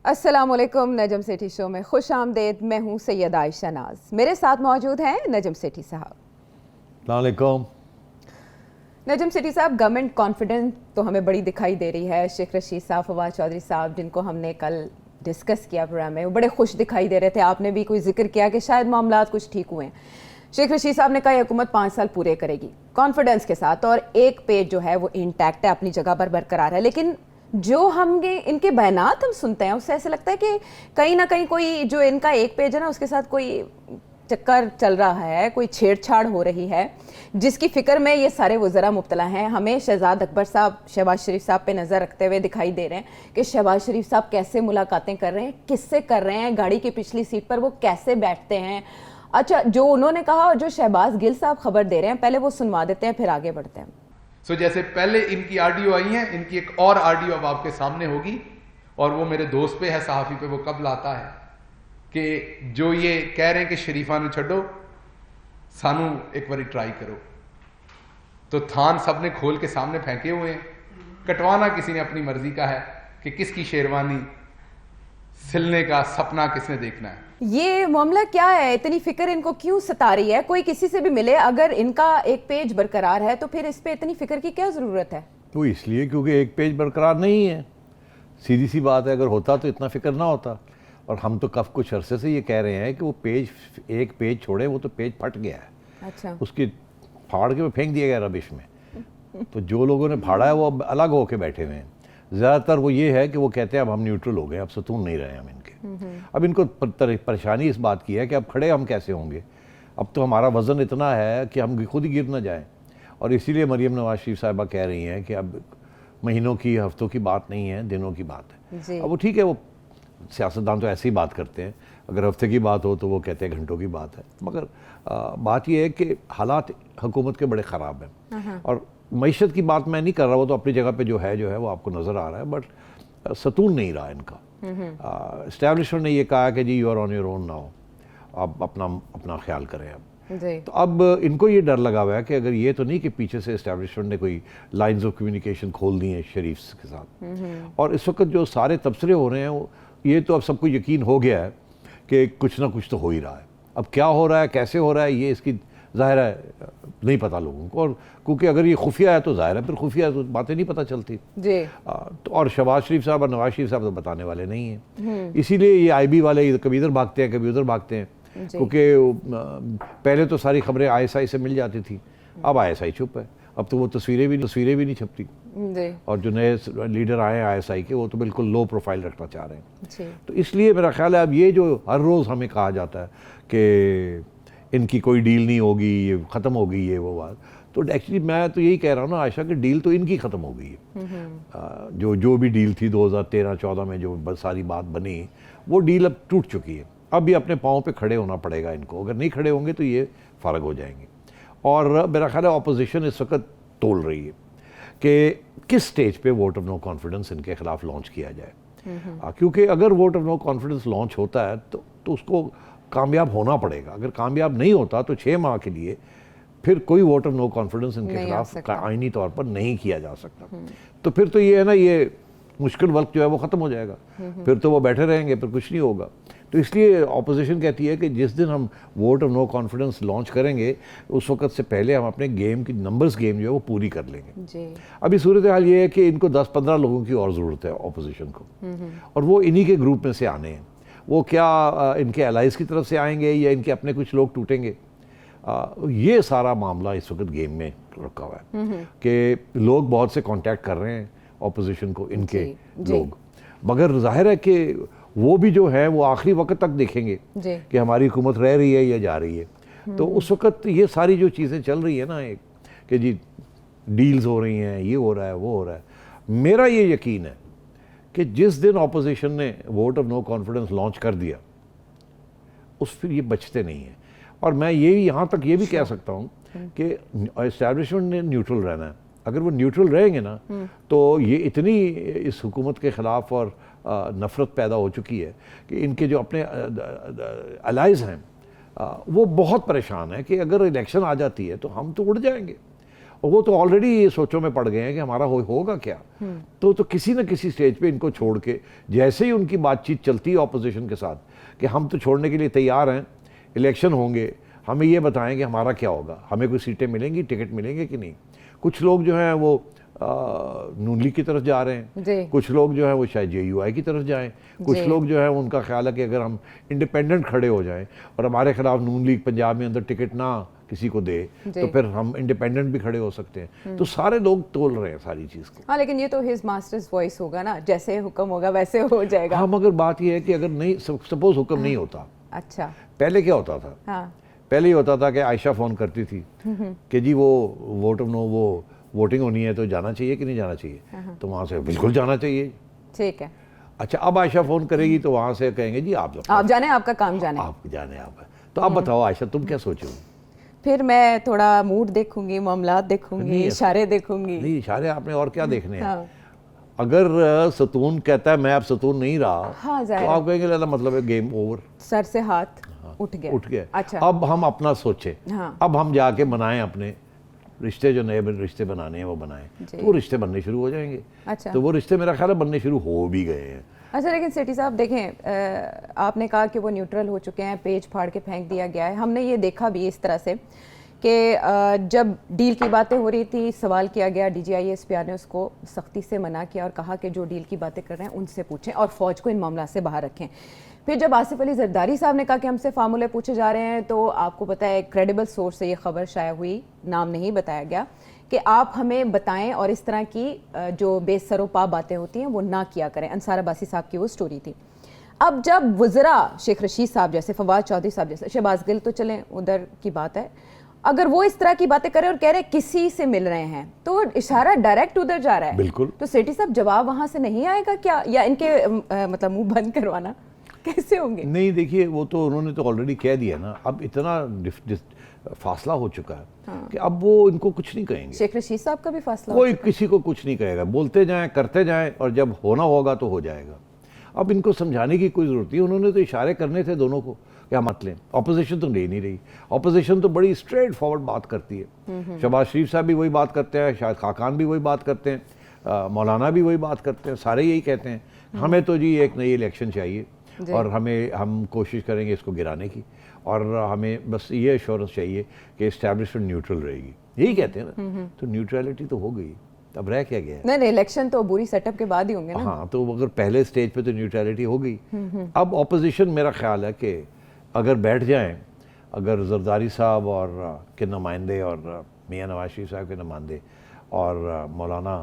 अस्सलामुअलैकुम। नजम सेठी शो में खुश आमदेद। मैं हूँ सैयद आयशा नाज, मेरे साथ मौजूद हैं नजम सेठी साहब। अस्सलाम वालेकुम। नजम सेठी साहब, गवर्नमेंट कॉन्फिडेंस तो हमें बड़ी दिखाई दे रही है। शेख रशीद साहब, फवाद चौधरी साहब, जिनको हमने कल डिस्कस किया प्रोग्राम में, वो बड़े खुश दिखाई दे रहे थे। आपने भी कोई जिक्र किया कि शायद मामला कुछ ठीक हुए हैं। शेख रशीद साहब ने कहा हुकूमत 5 साल पूरे करेगी कॉन्फिडेंस के साथ, और एक पेज जो है वो इंटैक्ट है, अपनी जगह पर बरकरार है। लेकिन जो हम इनके बयानात हम सुनते हैं उससे ऐसा लगता है कि कहीं ना कहीं कोई जो इनका एक पेज है ना, उसके साथ कोई चक्कर चल रहा है, कोई छेड़छाड़ हो रही है, जिसकी फिक्र में ये सारे वज़रा मुब्तला हैं। हमें शहजाद अकबर साहब शहबाज शरीफ साहब पे नज़र रखते हुए दिखाई दे रहे हैं कि शहबाज शरीफ साहब कैसे मुलाकातें कर रहे हैं, किससे कर रहे हैं, गाड़ी की पिछली सीट पर वो कैसे बैठते हैं। अच्छा, जो उन्होंने कहा और जो शहबाज गिल साहब खबर दे रहे हैं, पहले वो सुनवा देते हैं, फिर आगे बढ़ते हैं। जैसे पहले इनकी ऑडियो आई है, इनकी एक और ऑडियो अब आपके सामने होगी, और वो मेरे दोस्त पे है, सहाफ़ी पे, वो कब लाता है कि जो ये कह रहे हैं कि शरीफा ने छड्डो, सानू एक बारी ट्राई करो, तो थान सब ने खोल के सामने फेंके हुए हैं। कटवाना किसी ने अपनी मर्जी का है कि किसकी शेरवानी सिलने का सपना किसने देखना है। ये मामला क्या है, इतनी फिक्र इनको क्यों सता रही है? कोई किसी से भी मिले, अगर इनका एक पेज बरकरार है तो फिर इस पे इतनी फिक्र की क्या जरूरत है? वो इसलिए क्योंकि एक पेज बरकरार नहीं है, सीधी सी बात है। अगर होता तो इतना फिक्र ना होता। और हम तो कब कुछ अरसे से ये कह रहे हैं कि वो पेज, एक पेज छोड़े, वो तो पेज फट गया है। अच्छा, उसकी फाड़ के फेंक दिया गया रबिश में। तो जो लोगों ने फाड़ा है वो अब अलग होके बैठे हुए हैं। ज़्यादातर वो ये है कि वो कहते हैं अब हम न्यूट्रल हो गए, अब सतून नहीं रहे हम इनके। अब इनको परेशानी इस बात की है कि अब खड़े हम कैसे होंगे। अब तो हमारा वज़न इतना है कि हम खुद ही गिर ना जाएं। और इसीलिए मरीम नवाज शरीफ साहिबा कह रही हैं कि अब महीनों की, हफ्तों की बात नहीं है, दिनों की बात है। अब वो ठीक है, वो सियासतदान तो ऐसे ही बात करते हैं। अगर हफ्ते की बात हो तो वो कहते हैं घंटों की बात है। मगर बात यह है कि हालात हुकूमत के बड़े ख़राब हैं। और मईशत की बात मैं नहीं कर रहा, वो तो अपनी जगह पे जो है वो आपको नज़र आ रहा है। बट सतून नहीं रहा इनका। इस्टेब्लिशमेंट ने ये कहा कि जी you are on your own now, आप अपना ख्याल करें अब। तो अब इनको ये डर लगा हुआ है कि अगर ये तो नहीं कि पीछे से इस्टेब्लिशमेंट ने कोई लाइंस ऑफ कम्युनिकेशन खोल दी हैं शरीफ के साथ। और इस वक्त जो सारे तबसरे हो रहे हैं, ये तो अब सबको यकीन हो गया है कि कुछ ना कुछ तो हो ही रहा है। अब क्या हो रहा है, कैसे हो रहा है, ये इसकी ज़ाहिर है नहीं पता लोगों को। और क्योंकि अगर ये खुफिया है तो ज़ाहिर है फिर खुफिया तो बातें नहीं पता चलती जी। तो और शहबाज शरीफ साहब और नवाज शरीफ साहब तो बताने वाले नहीं हैं। इसीलिए ये IB वाले कभी इधर भागते हैं, कभी उधर भागते हैं। क्योंकि पहले तो सारी खबरें ISI से मिल जाती थी, अब ISI चुप है। अब तो वो तस्वीरें भी नहीं छपती। और जो नए लीडर आए हैं ISI के, वो तो बिल्कुल लो प्रोफाइल रखना चाह रहे हैं। तो इसलिए मेरा ख्याल है अब ये जो हर रोज़ हमें कहा जाता है कि इनकी कोई डील नहीं होगी, ये ख़त्म हो गई, ये वो बात, तो एक्चुअली मैं तो यही कह रहा हूँ ना आयशा, कि डील तो इनकी ख़त्म हो गई है। जो भी डील थी 2013-14 में जो सारी बात बनी, वो डील अब टूट चुकी है। अब भी अपने पाँव पे खड़े होना पड़ेगा इनको। अगर नहीं खड़े होंगे तो ये फ़र्क हो जाएंगे। और मेरा ख्याल है ऑपोजिशन इस वक्त तोल रही है कि किस स्टेज पे वोट ऑफ नो कॉन्फिडेंस इनके खिलाफ लॉन्च किया जाए। क्योंकि अगर vote of no confidence launch होता है तो उसको कामयाब होना पड़ेगा। अगर कामयाब नहीं होता तो 6 माह के लिए फिर कोई वोट ऑफ नो कॉन्फिडेंस इनके खिलाफ आईनी तौर पर नहीं किया जा सकता। तो फिर तो ये है ना, ये मुश्किल वक्त जो है वो ख़त्म हो जाएगा। फिर तो वो बैठे रहेंगे, फिर कुछ नहीं होगा। तो इसलिए ऑपोजिशन कहती है कि जिस दिन हम vote of no confidence launch करेंगे, उस वक्त से पहले हम अपने गेम की नंबर्स गेम जो है वो पूरी कर लेंगे जी। अभी सूरत हाल ये है कि इनको 10-15 लोगों की और ज़रूरत है ऑपोजिशन को, और वो इन्हीं के ग्रुप में से आने हैं। वो क्या इनके एलाइज की तरफ से आएंगे या इनके अपने कुछ लोग टूटेंगे, ये सारा मामला इस वक्त गेम में रखा हुआ है। कि लोग बहुत से कांटेक्ट कर रहे हैं ऑपोजिशन को, इनके लोग, मगर जाहिर है कि वो भी जो है वो आखिरी वक्त तक देखेंगे कि हमारी हुकूमत रह रही है या जा रही है। तो उस वक्त ये सारी जो चीज़ें चल रही है ना, एक कि जी डील्स हो रही हैं, ये हो रहा है, वो हो रहा है, मेरा ये यकीन है कि जिस दिन ऑपोजिशन ने vote of no confidence launch कर दिया, उस फिर ये बचते नहीं हैं। और मैं ये यहाँ तक ये भी कह सकता हूँ कि एस्टैब्लिशमेंट ने न्यूट्रल रहना है। अगर वो न्यूट्रल रहेंगे ना, तो ये इतनी इस हुकूमत के ख़िलाफ़ और नफ़रत पैदा हो चुकी है कि इनके जो अपने अलाइज़ हैं वो बहुत परेशान हैं कि अगर इलेक्शन आ जाती है तो हम तो उड़ जाएंगे। और वो तो ऑलरेडी ये सोचों में पड़ गए हैं कि हमारा होगा क्या। तो किसी न किसी स्टेज पे इनको छोड़ के, जैसे ही उनकी बातचीत चलती है ऑपोजिशन के साथ कि हम तो छोड़ने के लिए तैयार हैं, इलेक्शन होंगे, हमें ये बताएं कि हमारा क्या होगा, हमें कोई सीटें मिलेंगी, टिकट मिलेंगे कि नहीं। कुछ लोग जो हैं वो नून लीग की तरफ जा रहे हैं, कुछ लोग जो है वो शायद JUI की तरफ जाएं, कुछ लोग जो है उनका ख्याल है कि अगर हम इंडिपेंडेंट खड़े हो जाएं और हमारे खिलाफ नून लीग पंजाब में अंदर टिकट ना किसी को दे तो फिर हम इंडिपेंडेंट भी खड़े हो सकते हैं। तो सारे लोग तोल रहे हैं सारी चीज़ को। हाँ, लेकिन ये तो हिज मास्टर्स वॉइस होगा ना, जैसे हुक्म होगा वैसे हो जाएगा। हाँ, मगर बात ये है कि अगर नहीं, सपोज हुक्म नहीं होता, अच्छा, पहले क्या होता था? हाँ, पहले ही होता था कि आयशा फ़ोन करती थी कि जी वो वोटिंग होनी है तो जाना चाहिए कि नहीं जाना चाहिए, तो वहाँ से बिल्कुल जाना चाहिए। ठीक है। अच्छा, अब आयशा फ़ोन करेगी तो वहाँ से कहेंगे जी आप जाने, आपका काम जाने, आप जाने आप। तो आप बताओ आयशा, तुम क्या सोचोगी? फिर मैं थोड़ा मूड देखूंगी, मामलात देखूंगी, इशारे देखूंगी। नहीं, इशारे आपने और क्या देखने हैं? हाँ। अगर सतून कहता है मैं अब सतून नहीं रहा, हाँ, तो आप कहेंगे लाला मतलब है गेम ओवर, सर से हाथ उठ गया। अच्छा, अब हम अपना सोचे। हाँ। अब हम जाके बनाएं अपने रिश्ते, जो नए रिश्ते बनाने हैं वो बनाएं, तो वो रिश्ते बनने शुरू हो जाएंगे। अच्छा, तो वो रिश्ते मेरा ख्याल है बनने शुरू हो भी गए हैं। अच्छा, लेकिन सेठी साहब देखें, आपने कहा कि वो न्यूट्रल हो चुके हैं, पेज फाड़ के फेंक दिया गया है। हमने ये देखा भी इस तरह से कि जब डील की बातें हो रही थी, सवाल किया गया, DGI SPR ने उसको सख्ती से मना किया और कहा कि जो डील की बातें कर रहे हैं उनसे पूछें और फौज को इन मामला से बाहर रखें। फिर जब आसिफ अली जरदारी साहब ने कहा कि हमसे फार्मूले पूछे जा रहे हैं, तो आपको पता है क्रेडिबल सोर्स से ये खबर शाया हुई, नाम नहीं बताया गया, कि आप हमें बताएं और इस तरह की जो बेसरोपा बातें होती हैं वो ना किया करें। अंसार अब्बासी साहब की वो स्टोरी थी। अब जब वज़रा शेख रशीद साहब जैसे, फवाद चौधरी साहब जैसे, शहबाज गिल तो चलें उधर की बात है, अगर वो इस तरह की बातें करें और कह रहे किसी से मिल रहे हैं, तो इशारा डायरेक्ट उधर जा रहा है। बिल्कुल। तो सेठी साहब जवाब वहां से नहीं आएगा क्या, या इनके मतलब मुंह बंद करवाना कैसे होंगे? नहीं, देखिए वो तो उन्होंने तो ऑलरेडी कह दिया ना, अब इतना फासला हो चुका है कि अब वो इनको कुछ नहीं कहेंगे। शेख रशीद साहब का भी फासला, कोई किसी को कुछ नहीं कहेगा, बोलते जाएं, करते जाएं, और जब होना होगा तो हो जाएगा। अब इनको समझाने की कोई ज़रूरत नहीं, उन्होंने तो इशारे करने थे दोनों को, क्या मत लें। ऑपोजिशन तो ले नहीं रही, ऑपोजिशन तो बड़ी स्ट्रेट फॉरवर्ड बात करती है। शहबाज शरीफ साहब भी वही बात करते हैं, शायद खाकान भी वही बात करते हैं, मौलाना भी वही बात करते हैं, सारे यही कहते हैं हमें तो जी एक नई इलेक्शन चाहिए और हम कोशिश करेंगे इसको गिराने की, और हमें बस ये एश्योरेंस चाहिए कि इस्टेब्लिशमेंट न्यूट्रल रहेगी, यही कहते हैं ना। तो न्यूट्रलिटी तो हो गई, अब रह क्या गया? नहीं, इलेक्शन तो बुरी सेटअप के बाद ही होंगे ना। हाँ, तो अगर पहले स्टेज पे तो न्यूट्रलिटी हो गई, अब ऑपोजिशन मेरा ख्याल है कि अगर बैठ जाएं, अगर जरदारी साहब और के नुमाइंदे और मियाँ नवाज शरीफ साहब के नुमाइंदे और मौलाना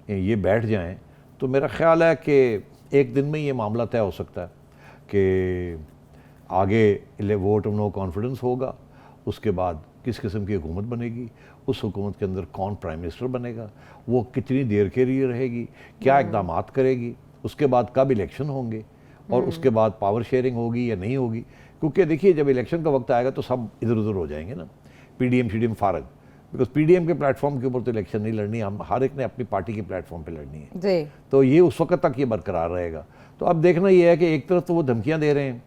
ये बैठ जाएं, तो मेरा ख्याल है कि एक दिन में ये मामला तय हो सकता है कि आगे वोट ऑफ नो कॉन्फिडेंस होगा, उसके बाद किस किस्म की हुकूमत बनेगी, उस हुकूमत के अंदर कौन प्राइम मिनिस्टर बनेगा, वो कितनी देर के लिए रहेगी, क्या इकदाम करेगी, उसके बाद कब इलेक्शन होंगे और उसके बाद पावर शेयरिंग होगी या नहीं होगी। क्योंकि देखिए जब इलेक्शन का वक्त आएगा तो सब इधर उधर हो जाएंगे ना, PDM CDM फारग, बिकॉज PDM के प्लेटफॉर्म के ऊपर तो इलेक्शन नहीं लड़नी, हम हर एक ने अपनी पार्टी के प्लेटफॉर्म पे लड़नी है जी। तो ये उस वक्त तक ये बरकरार रहेगा। तो अब देखना ये है कि एक तरफ तो वो धमकियां दे रहे हैं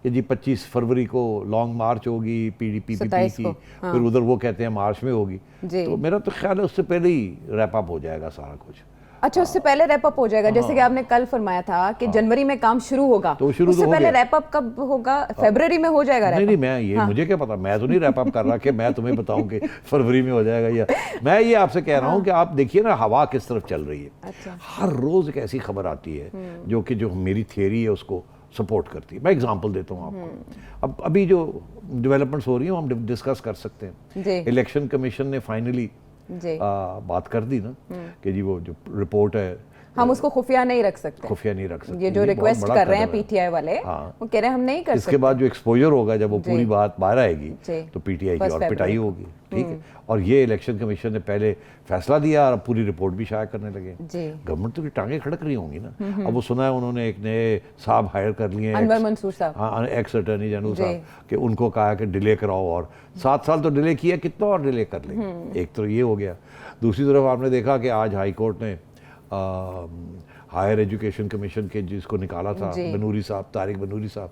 कि जी 25 फरवरी को लॉन्ग मार्च होगी PDP की, फिर उधर वो कहते हैं मार्च में होगी, तो मेरा तो ख्याल है उससे पहले ही रैप अप हो जाएगा सारा कुछ। अच्छा, उससे पहले रैप अप हो जाएगा, जैसे कि आपने कल फरमाया था कि जनवरी में काम शुरू होगा, तो शुरू उससे पहले रैप अप कब होगा? फरवरी में हो जाएगा? नहीं, मैं ये मुझे क्या पता, मैं तो नहीं रैप अप कर रहा कि मैं तुम्हें बताऊं कि फरवरी में हो जाएगा, या मैं ये आपसे कह रहा हूँ कि आप देखिए ना हवा किस तरफ चल रही है। अच्छा। हर रोज एक ऐसी खबर आती है जो मेरी थियरी है उसको सपोर्ट करती है। मैं एग्जांपल देता हूँ आपको, अब अभी जो डेवलपमेंट्स हो रही हैं हम डिस्कस कर सकते हैं। इलेक्शन कमीशन ने फाइनली बात कर दी ना कि जी वो जो रिपोर्ट है हम उसको खुफिया नहीं रख सकते, ये जो रिक्वेस्ट कर रहे हैं PTI वाले, वो कह रहे हैं हम नहीं कर सकते। इसके बाद जो एक्सपोजर होगा जब वो पूरी बात बाहर आएगी तो PTI की और पिटाई होगी, ठीक है। और ये इलेक्शन कमीशन ने पहले फैसला दिया और पूरी रिपोर्ट भी शाया करने लगे। गवर्नमेंट तो टांगे खड़क रही होंगी ना। अब वो सुना है उन्होंने एक नए साहब हायर कर लिए, अनवर मंसूर साहब, हाँ, एक्स अटॉर्नी जनरल साहब, कि उनको कहा कि डिले कराओ, और 7 साल तो डिले किया, कितना और डिले कर लेंगे। एक तो ये हो गया। दूसरी तरफ आपने देखा कि आज हाई कोर्ट ने हायर एजुकेशन कमीशन के जिसको निकाला था जी। बनूरी साहब, तारिक बनूरी जी। साहब,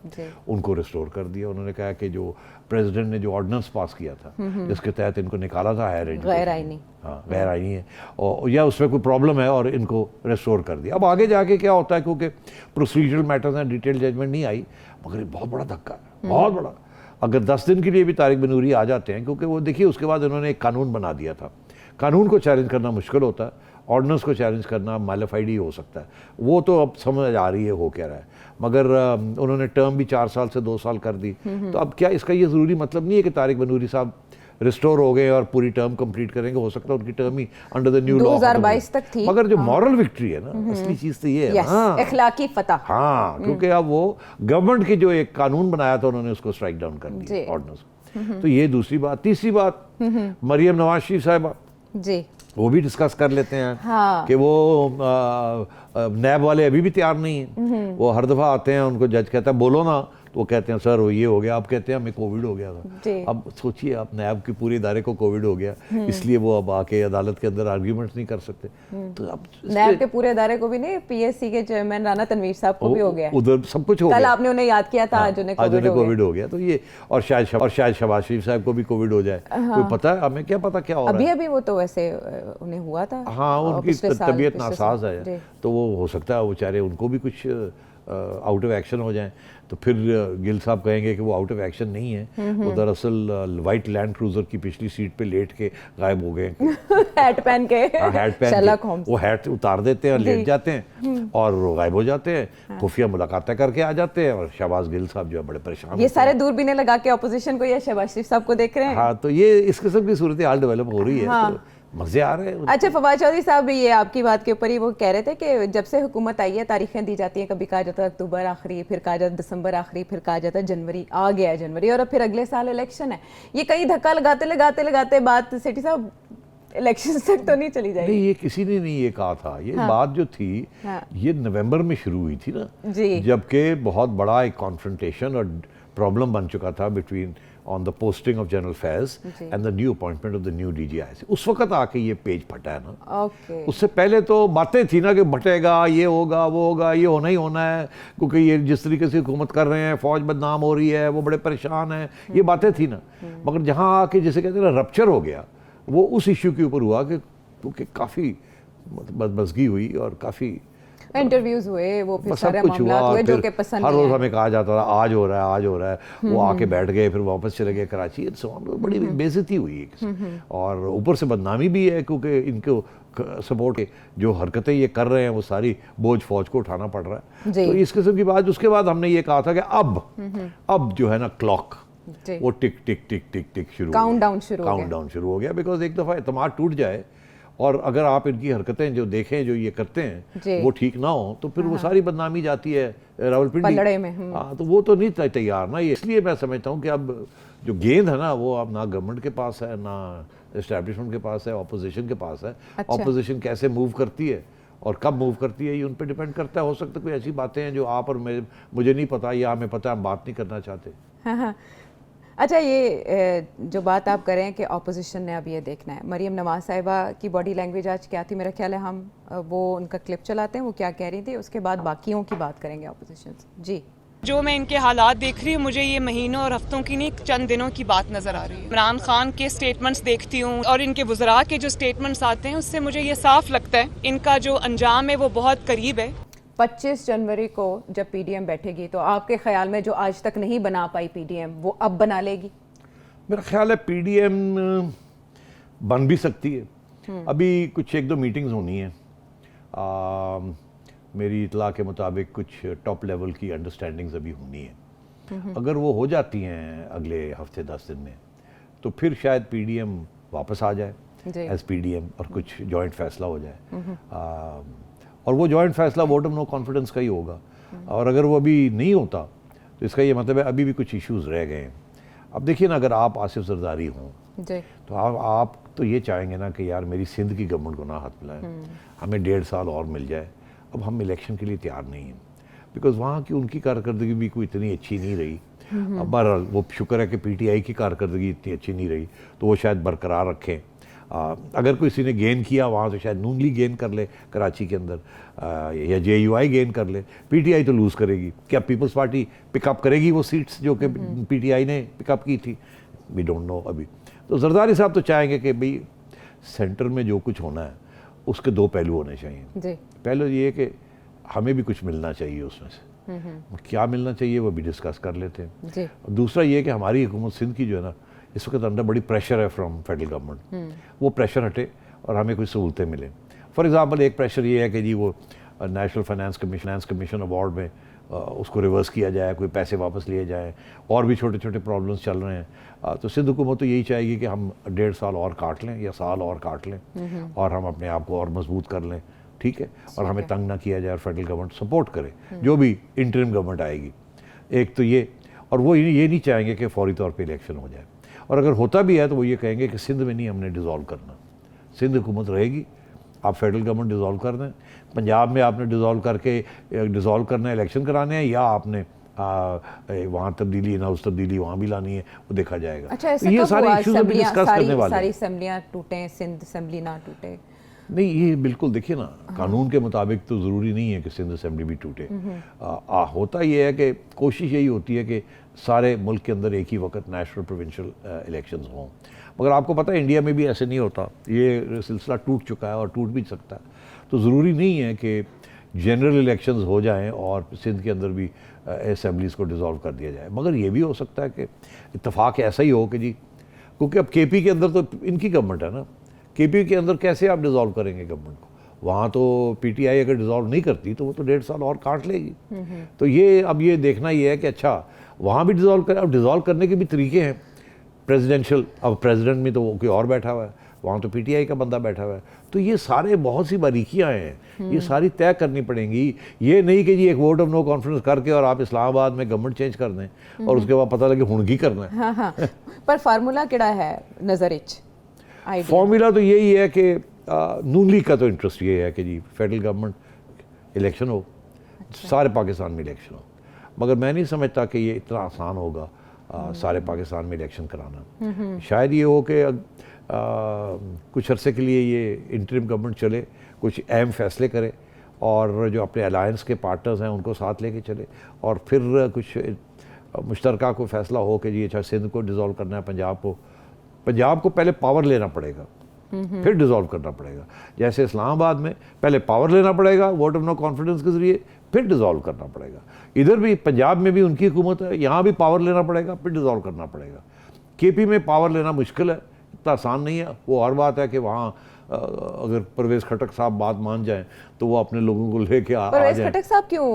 उनको रिस्टोर कर दिया। उन्होंने कहा कि जो प्रेसिडेंट ने जो ऑर्डिनेंस पास किया था जिसके तहत इनको निकाला था हायर एजुकेशन, गैर आईनी, हाँ गैर आईनी है, और या उसमें कोई प्रॉब्लम है और इनको रिस्टोर कर दिया। अब आगे जाके क्या होता है, क्योंकि प्रोसीजरल मैटर्स हैं, डिटेल जजमेंट नहीं आई, मगर ये बहुत बड़ा धक्का है, बहुत बड़ा। अगर 10 दिन के लिए भी तारिक बनूरी आ जाते हैं, क्योंकि वो देखिए उसके बाद उन्होंने एक कानून बना दिया था, कानून को चैलेंज करना मुश्किल होता है, ऑर्डिनेंस को चैलेंज करना मैलिफाइड ही हो सकता है, वो तो अब समझ आ रही है हो क्या रहा है। मगर उन्होंने टर्म भी 4 साल से 2 साल कर दी, तो अब क्या इसका ये ज़रूरी मतलब नहीं है कि तारिक बनूरी साहब रिस्टोर हो गए और पूरी टर्म कंप्लीट करेंगे, हो सकता है उनकी term he under the new law 2022 तक थी। मगर जो मॉरल विक्ट्री है ना, असली चीज़ तो ये है ना, इखलाकी फतह। हाँ, क्योंकि अब वो गवर्नमेंट की जो एक कानून बनाया था उन्होंने उसको स्ट्राइक डाउन कर दिया ऑर्डिनेंस। तो ये दूसरी बात। तीसरी बात, मरियम नवाज शरीफ साहिबा जी, वो भी डिस्कस कर लेते हैं हाँ। कि वो नैब वाले अभी भी तैयार नहीं हैं। वो हर दफ़ा आते हैं, उनको जज कहता है बोलो ना, तो वो कहते हैं सर वो ये हो गया, अब कहते हैं हमें कोविड हो गया जी। था। अब सोचिए आप, नैब के पूरे इदारे को कोविड हो गया, इसलिए वो अब आके अदालत के अंदर आर्ग्यूमेंट्स नहीं कर सकते। तो अब नैब के पूरे इदारे को भी नहीं, पीएससी के चेयरमैन राना तनवीर साहब को भी हो गया। उधर सब कुछ हो कल गया। आपने उन्हें याद किया था, आज उन्हें कोविड हो गया। तो ये और शायद शहबाज शरीफ साहब को भी कोविड हो जाए, कोई पता है हमें, क्या पता क्या हो रहा है। अभी वो तो वैसे उन्हें हुआ था, हाँ, उनकी पिछले साल, तबीयत पिछले नासाज साल। है, जी। तो वो हो सकता है बेचारे उनको भी कुछ आउट ऑफ एक्शन हो जाए, तो फिर गिल साहब कहेंगे कि वो आउट ऑफ एक्शन नहीं है, वो दरअसल वाइट लैंड क्रूजर की पिछली सीट पे लेट के गायब हो गए। हैट पहन के, हैट पहन शर्लॉक के होम्स। वो हैट उतार देते हैं और लेट जाते हैं और वो गायब हो जाते हैं, खुफिया मुलाकातें करके आ जाते हैं, और शहबाज गिल साहब जो है बड़े परेशान ये सारे दूरबीनें लगा के ऑपोजिशन को या शहबाज शरीफ साहब को देख रहे हैं। हाँ, तो ये इस किस्म की सूरत हाल डेवलप हो रही है, हाँ। तो मजे आ रहे हैं। अच्छा, फवाद चौधरी साहब, ये आपकी बात के ऊपर ही वो कह रहे थे कि जब से हुकूमत आई है, तारीखें दी जाती हैं, कभी कहा जाता है अक्टूबर आखिरी, फिर कहा जाता है दिसंबर आखिरी, फिर कहा जाता है जनवरी, आ गया जनवरी, और अब फिर अगले साल इलेक्शन है। ये कहीं धक्का लगाते बात सेठी साहब इलेक्शन तक तो नहीं चली जाएगी? नहीं, ये किसी ने नहीं ये कहा था, ये बात जो थी ये नवंबर में शुरू हुई थी ना जी, जबकि बहुत बड़ा एक कॉन्फ्रंटेशन और प्रॉब्लम बन चुका था between on the posting of general Faiz and the new appointment of the new DJI. उस वक्त आके ये पेज फटा है ना। ओके। उससे पहले तो बातें थी ना कि बटेगा, ये होगा, वो होगा, ये होना ही होना है, क्योंकि ये जिस तरीके से हुकूमत कर रहे हैं, फौज बदनाम हो रही है, वो बड़े परेशान हैं, ये बातें थी ना। मगर जहाँ आके जिसे कहते हैं ना रप्चर हो गया, वो उस इश्यू के ऊपर हुआ कि क्योंकि काफ़ी बदमज़गी हुई और काफ़ी इंटरव्यूज हुए, वो फिर सब सारे कुछ मामलात हुआ, हुए जो फिर कि पसंद हर नहीं रोज आए। हमें कहा जाता था आज हो रहा है, आज हो रहा है, वो आके बैठ गए, फिर वापस चले गए कराची। बड़ी बेइज्जती हुई है, और ऊपर से बदनामी भी है, क्योंकि इनको सपोर्ट के जो हरकतें ये कर रहे हैं वो सारी बोझ फौज को उठाना पड़ रहा है। जी। तो इस किस्म की बात, उसके बाद हमने ये कहा था कि अब जो है ना क्लॉक, जी। वो टिक टिक टिक टिक टिक शुरू, काउंटडाउन शुरू हो गया। काउंटडाउन शुरू हो गया। बिकॉज एक दफ़ा एतमाद टूट जाए और अगर आप इनकी हरकतें जो देखें जो ये करते जी। हैं वो ठीक ना हो, तो फिर वो सारी बदनामी जाती है रावलपिंडी पलड़े में। हाँ, तो वो तो नहीं तैयार ना। ये इसलिए मैं समझता हूँ कि अब जो गेंद है ना, वो अब ना गवर्नमेंट के पास है, ना एस्टैब्लिशमेंट के पास है, ऑपोजिशन के पास है। अच्छा। ऑपोजिशन कैसे मूव करती है और कब मूव करती है, ये उन पर डिपेंड करता है। हो सकता है कोई ऐसी बातें हैं जो आप और मुझे नहीं पता, या हमें पता है, हम बात नहीं करना चाहते। हाँ हाँ। अच्छा, ये जो बात आप करें कि ऑपोजिशन ने अब ये देखना है, मरियम नवाज साहिबा की बॉडी लैंग्वेज आज क्या थी, मेरा ख्याल है हम वो उनका क्लिप चलाते हैं, वो क्या कह रही थी, उसके बाद बाकियों की बात करेंगे ऑपोजिशन से। जी। जो मैं इनके हालात देख रही हूँ, मुझे ये महीनों और हफ्तों की नहीं, चंद दिनों की बात नजर आ रही है। इमरान खान के स्टेटमेंट्स देखती हूँ और इनके वज़रा के जो स्टेटमेंट्स आते हैं, उससे मुझे ये साफ लगता है इनका जो अंजाम है वो बहुत करीब है। 25 जनवरी को जब पीडीएम बैठेगी, तो आपके ख्याल में जो आज तक नहीं बना पाई पीडीएम, वो अब बना लेगी? मेरा ख्याल है पीडीएम बन भी सकती है। अभी कुछ 1-2 मीटिंग्स होनी है, मेरी इतला के मुताबिक कुछ टॉप लेवल की अंडरस्टैंडिंग्स अभी होनी है। अगर वो हो जाती हैं अगले हफ्ते 10 दिन में, तो फिर शायद पीडीएम वापस आ जाए एज पीडीएम और कुछ जॉइंट फैसला हो जाए। और वो जॉइंट फैसला वोट ऑफ नो कॉन्फिडेंस का ही होगा। और अगर वो अभी नहीं होता, तो इसका ये मतलब है अभी भी कुछ इश्यूज रह गए हैं। अब देखिए ना, अगर आप आसिफ जरदारी हों, तो आप तो ये चाहेंगे ना कि यार मेरी सिंध की गवर्नमेंट को ना हाथ मिलाएं, हमें 1.5 साल और मिल जाए। अब हम इलेक्शन के लिए तैयार नहीं हैं, बिकॉज वहाँ की उनकी कारकर्दगी भी कोई इतनी अच्छी नहीं रही। अब बहरहाल वो शुक्र है कि पीटीआई की कारकर्दगी इतनी अच्छी नहीं रही, तो वो शायद बरकरार रखें। अगर किसी ने गेन किया वहाँ से शायद नून लीग गेन कर ले कराची के अंदर, या JUI गेन कर ले, PTI तो लूज़ करेगी। क्या पीपल्स पार्टी पिकअप करेगी वो सीट्स जो कि PTI ने पिकअप की थी? वी डोंट नो अभी। तो जरदारी साहब तो चाहेंगे कि भाई सेंटर में जो कुछ होना है उसके दो पहलू होने चाहिए जी। पहले ये कि हमें भी कुछ मिलना चाहिए उसमें से, क्या मिलना चाहिए वो भी डिस्कस कर लेते हैं जी। और दूसरा ये कि हमारी हुकूमत सिंध की जो है ना इस वक्त अंदर बड़ी प्रेशर है फ्रॉम फेडरल गवर्नमेंट, वो प्रेशर हटे और हमें कुछ सहूलतें मिलें। फॉर एग्जांपल एक प्रेशर ये है कि जी वो नेशनल फाइनेंस कमीशन अवार्ड में उसको रिवर्स किया जाए, कोई पैसे वापस लिए जाए, और भी छोटे छोटे प्रॉब्लम्स चल रहे हैं। तो सिंध हुकूमत तो यही चाहेगी कि हम 1.5 साल और काट लें या साल और काट लें और हम अपने आप को और मजबूत कर लें, ठीक है, और हमें तंग ना किया जाए और फेडरल गवर्नमेंट सपोर्ट करे जो भी इंटरिम गवर्नमेंट आएगी। एक तो ये, और वो ये नहीं चाहेंगे कि फौरी तौर पे इलेक्शन हो जाए, और अगर होता भी है तो वो ये कहेंगे कि सिंध में नहीं हमने डिज़ोल्व करना, सिंध हुकूमत रहेगी, आप फेडरल गवर्नमेंट डिज़ोल्व कर दें, पंजाब में आपने डिज़ोल्व करना है, इलेक्शन कराने हैं, या आपने वहाँ तब्दीली ना उस तब्दीली वहाँ भी लानी है, वो देखा जाएगा। अच्छा, ऐसा तो ये कब सारे हुआ? इश्यूज अभी डिस्कस करने वाले सारी हैं। असेंबलियां टूटे, सिंध असेंबली ना टूटे? नहीं, ये बिल्कुल देखिए ना, कानून के मुताबिक तो ज़रूरी नहीं है कि सिंध असेंबली भी टूटे। होता ये है कि कोशिश यही होती है कि सारे मुल्क के अंदर एक ही वक्त नेशनल प्रोविंशियल इलेक्शंस हों, मगर आपको पता है इंडिया में भी ऐसे नहीं होता, ये सिलसिला टूट चुका है और टूट भी सकता है। तो ज़रूरी नहीं है कि जनरल इलेक्शंस हो जाएं और सिंध के अंदर भी असेंबलीज़ को डिज़ोल्व कर दिया जाए, मगर ये भी हो सकता है कि इत्तेफाक ऐसा ही हो कि जी, क्योंकि अब KP के अंदर तो इनकी गवर्नमेंट है ना, KP के अंदर कैसे आप डिज़ोल्व करेंगे गवर्नमेंट को? वहाँ तो PTI अगर डिज़ोल्व नहीं करती तो वो तो 1.5 साल और काट लेगी। तो ये अब ये देखना ये है कि अच्छा वहाँ भी डिज़ोल्व करें। अब डिज़ोल्व करने के भी तरीके हैं प्रेसिडेंशियल, अब प्रेसिडेंट में तो कोई और बैठा हुआ है, वहाँ तो PTI का बंदा बैठा हुआ है। तो ये सारे बहुत सी बारीकियाँ हैं, ये सारी तय करनी पड़ेंगी। ये नहीं कि जी एक वोट ऑफ नो कॉन्फिडेंस करके और आप इस्लामाबाद में गवर्नमेंट चेंज कर दें और उसके बाद पता लगे हुणगी करना है। हाँ हाँ, पर फार्मूला किड़ा है नजर आइडिया? फॉर्मूला तो यही है कि नून लीग का तो इंटरेस्ट ये है कि जी फेडरल गवर्नमेंट इलेक्शन हो, सारे पाकिस्तान में इलेक्शन हो, मगर मैं नहीं समझता कि ये इतना आसान होगा सारे पाकिस्तान में इलेक्शन कराना। शायद ये हो कि कुछ अरसे के लिए ये इंटरिम गवर्नमेंट चले, कुछ अहम फैसले करे और जो अपने अलायंस के पार्टनर्स हैं उनको साथ लेके चले, और फिर कुछ मुश्तरका को फैसला हो कि जी अच्छा सिंध को डिज़ोल्व करना है, पंजाब को पहले पावर लेना पड़ेगा, फिर डिज़ोल्व करना पड़ेगा। जैसे इस्लामाबाद में पहले पावर लेना पड़ेगा वोट ऑफ नो कॉन्फिडेंस के ज़रिए, फिर डिज़ोल्व करना पड़ेगा। इधर भी पंजाब में भी उनकी हुकूमत है, यहाँ भी पावर लेना पड़ेगा, फिर डिज़ोल्व करना पड़ेगा। KP में पावर लेना मुश्किल है, इतना आसान नहीं है। वो और बात है कि वहाँ अगर परवेज़ खटक साहब बात मान जाएं तो वो अपने लोगों को लेके आ जाएं। परवेज़ खटक साहब क्यों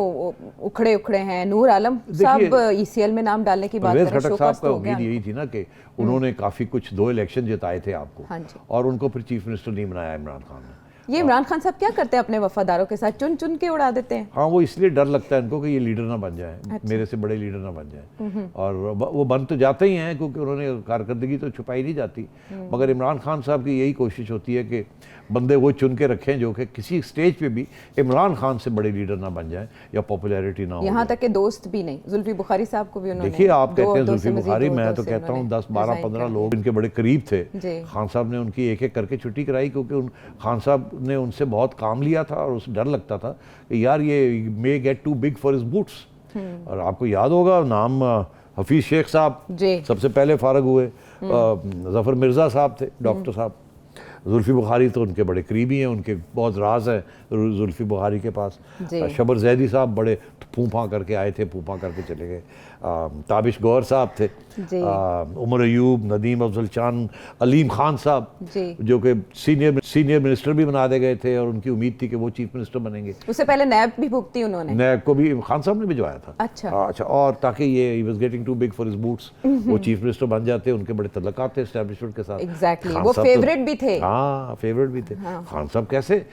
उखड़े हैं? नूर आलम साहब ECL में नाम डालने की बात कर रहे हैं। परवेज़ खटक साहब का उम्मीद यही थी ना कि उन्होंने काफ़ी कुछ 2 इलेक्शन जिताए थे आपको, हाँ जी, और उनको फिर चीफ मिनिस्टर नहीं बनाया इमरान खान ने। ये इमरान खान साहब क्या करते हैं अपने वफादारों के साथ? चुन चुन के उड़ा देते हैं। हाँ, वो इसलिए डर लगता है इनको कि ये लीडर ना बन जाए, मेरे से बड़े लीडर ना बन जाए, और वो बन तो जाते ही हैं क्योंकि उन्होंने कारकर्दगी तो छुपाई नहीं जाती, मगर इमरान खान साहब की यही कोशिश होती है कि बंदे वो चुन के रखें जो कि किसी स्टेज पे भी इमरान खान से बड़े लीडर ना बन जाए या पॉपुलैरिटी ना हो। यहाँ तक के दोस्त भी नहीं, जुल्फी बुखारी साहब को भी उन्होंने, देखिए आप कहते हैं जुल्फी बुखारी, मैं तो कहता हूँ 10, 12, 15 लोग इनके बड़े करीब थे। खान साहब ने उनकी एक एक करके छुट्टी कराई क्योंकि खान साहब ने उनसे बहुत काम लिया था और उसे डर लगता था कि यार ये may get too big for his boots. और आपको याद होगा नाम हफीज शेख साहब सबसे पहले फारग हुए, जफर मिर्जा साहब थे, डॉक्टर साहब। जुल्फी बुखारी तो उनके बड़े करीबी हैं, उनके बहुत राज हैं जुल्फी बुखारी के पास। शबर जैदी साहब बड़े फूफा करके आए थे, फूफा करके चले गए। ताबिश गौर साहब थे, उमर अयूब, नदीम अफजल चांद, अलीम खान साहब जो कि सीनियर मिनिस्टर भी बना दे गए थे और उनकी उम्मीद थी कि वो चीफ मिनिस्टर बनेंगे। उससे पहले नैब भी भुगती उन्होंने, नैब को भी खान साहब ने भिजवाया था। अच्छा, और ताकि ये he was getting too big for his boots, वो चीफ मिनिस्टर बन जाते। उनके बड़े तल्लुकात थे एस्टैब्लिशमेंट के साथ। एग्जैक्टली, वो फेवरेट भी थे। हाँ, फेवरेट भी थे। खान साहब कैसे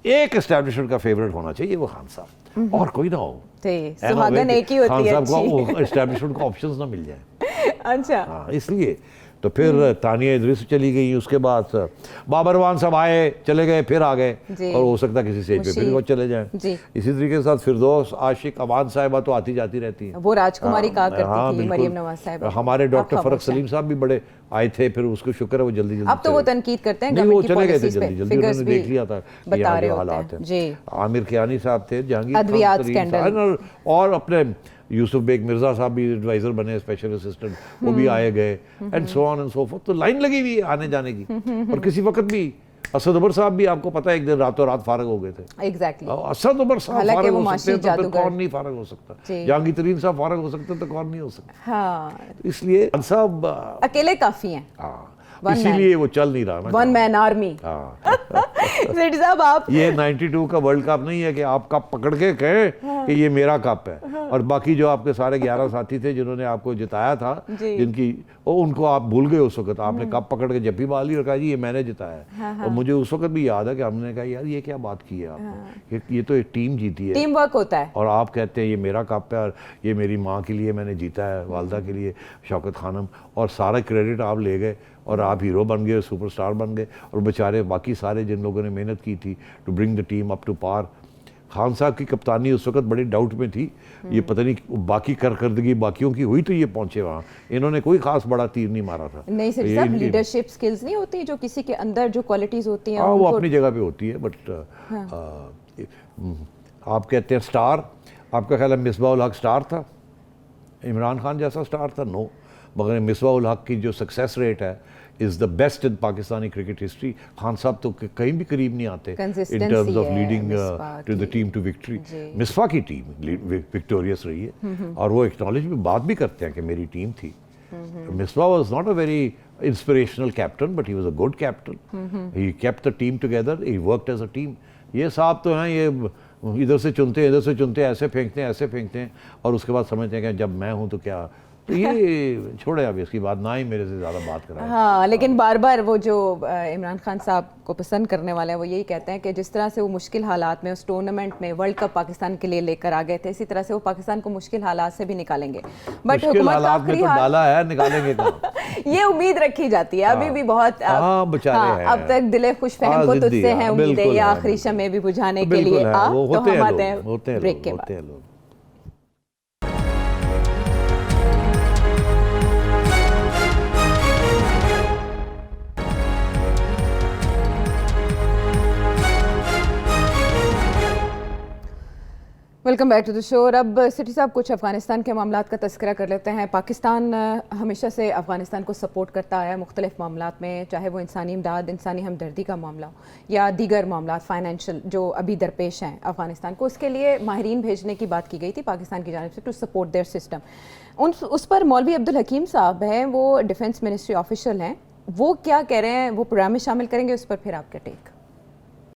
एक एस्टैब्लिशमेंट का फेवरेट होना चाहिए वो खान साहब, और कोई ना हो, सुहागन एक ही होती है। खान साहब को एस्टैब्लिशमेंट को ऑप्शंस ना मिल जाए। अच्छा, हाँ, इसलिए तो फिर तानिया इदरीस चली गई, उसके बाद बाबर अवान साहब आए, चले गए, फिर आ गए, जी। और हो सकता है किसी स्टेज पे फिर वो चले जाएं। जी। इसी तरीके के साथ फिरदौस आशिक अवान साहिबा तो आती जाती रहती हैं। वो राजकुमारी कहा करती हाँ, थी, बिल्कुल। मरियम नवाज साहिबा। हमारे डॉक्टर आप फरक खामोश हैं। सलीम साहब भी बड़े आए थे, फिर उसको शुक्र है वो जल्दी अब तो वो तनकीद करते हैं नहीं, वो गवर्नमेंट की चले गए थे पॉलिसीज पे, जल्दी जल्दी, फिगर्स उन्होंने भी देख लिया था कि बता यहाँ रहे जो होते हालात हैं। हैं। जी। आमिर खियानी साहब थे, जहांगीर अद्वियात खान स्कैंडल। तरीन और अपने यूसुफ बेग मिर्जा साहब भी एडवाइजर बने, स्पेशल असिस्टेंट, वो भी आए गए, and so on and so fourth. तो लाइन लगी हुई है आने जाने की। और किसी वक्त भी असद उमर साहब भी आपको पता है एक दिन रातों रात फारग हो गए थे। एग्जैक्टली। असद उमर साहब हालांकि फारग वो हो माशी सकते हैं तो फिर जादूगर। कौन नहीं फारग हो सकता? जी। जहांगीर तरीन साहब फारग हो सकते हैं तो कौन नहीं हो सकता? हाँ, इसलिए साहब अकेले काफी हैं। हाँ, One इसीलिए वो चल नहीं रहा ना। One man army. हाँ। सेठ साहब आप ये 92 का वर्ल्ड कप नहीं है कि आप कप पकड़ के कहें कि ये मेरा कप है, और बाकी जो आपके सारे 11 साथी थे जिन्होंने आपको जिताया था, जी। जिनकी उनको आप भूल गए उस वक्त। आपने कप पकड़ के जप्पी मार ली और कहा जी ये मैंने जिताया है। और मुझे उस वक्त भी याद है कि हमने कहा यार ये क्या बात की है आपने, ये तो एक टीम जीती है, टीम वर्क होता है। और आप कहते हैं ये मेरा कप है और ये मेरी माँ के लिए मैंने जीता है, वालदा के लिए, शौकत खानम, और सारा क्रेडिट आप ले गए और आप हीरो बन गए, सुपरस्टार बन गए, और बेचारे बाकी सारे जिन लोगों ने मेहनत की थी to bring the team up to par. Khan साहब की कप्तानी उस वक्त बड़े डाउट में थी, ये पता नहीं बाकी कारकर्दगी बाकियों की हुई तो ये पहुंचे वहाँ, इन्होंने कोई खास बड़ा तीर नहीं मारा था। नहीं सर ये साहब, इनकी- लीडरशिप स्किल्स नहीं होती जो किसी के अंदर जो क्वालिटीज होती हैं हाँ, वो उनको- अपनी जगह पे होती है, बट आप कहते हैं स्टार, आपका ख्याल है मिसबा उल हक स्टार था? इमरान खान जैसा स्टार था? नो, मगर मिसबा उल हक की जो सक्सेस रेट है is the best in Pakistani cricket history. Khan साहब तो कहीं भी करीब नहीं आते इन Consistency टर्म्स ऑफ है लीडिंग मिसबा टू द की। Team to victory. जी। मिसबा की टीम विक्टोरियस रही है, और वो एक्नॉलेज भी बात भी करते हैं कि मेरी टीम थी। Misbah was not a very inspirational captain, but he was a good captain. He kept the team together, he worked as a team. ये साहब तो हैं, ये इधर से चुनते हैं, इधर से चुनते हैं, ऐसे फेंकते हैं, ऐसे फेंकते हैं, और उसके बाद समझते हैं कि जब मैं हूं तो क्या। तो ये छोड़े अब इसकी बात, ना ही मेरे से ज़्यादा बात कराएं। हाँ, लेकिन बार बार वो जो इमरान खान साहब को पसंद करने वाले हैं वो यही कहते हैं कि जिस तरह से वो मुश्किल हालात में उस टूर्नामेंट में वर्ल्ड कप पाकिस्तान के लिए लेकर आ गए थे, इसी तरह से वो पाकिस्तान को मुश्किल हालात से भी निकालेंगे। बट मुश्किल हालात में तो डाला है, निकालेंगे कहाँ? ये उम्मीद रखी जाती है अभी भी बहुत। हाँ, बेचारे हैं। अब तक दिले खुश हाँ, फहम को जिद्दी, तुझसे है हाँ, उम्मीदें, बिल्कुल ये है, आखिरी बिल्कुल। शमे भी बुझाने के बिल्कुल लिए है, आ, वो तो होते हम हैं आते लोग, हैं होते हैं ब्रेक के लोग, बाद। होते हैं लोग। Welcome back to the show. और अब सिटी साहब कुछ अफगानिस्तान के मामलात का तस्करा कर लेते हैं। पाकिस्तान हमेशा से अफगानिस्तान को सपोर्ट करता आया है मुख्तलिफ मामलात में, चाहे वो इंसानी इमदाद, इंसानी हमदर्दी का मामला हो या दीगर मामलात फाइनेंशियल जो अभी दरपेश हैं अफगानिस्तान को। उसके लिए माहिरीन भेजने की बात की गई थी पाकिस्तान की जानिब से टू सपोर्ट देयर सिस्टम। उस पर मौलवी अब्दुल हकीम साहब हैं, वो डिफेंस मिनिस्ट्री ऑफिशियल हैं, वो क्या कह रहे हैं, वो प्रोग्राम में शामिल करेंगे, उस पर फिर आपका टेक।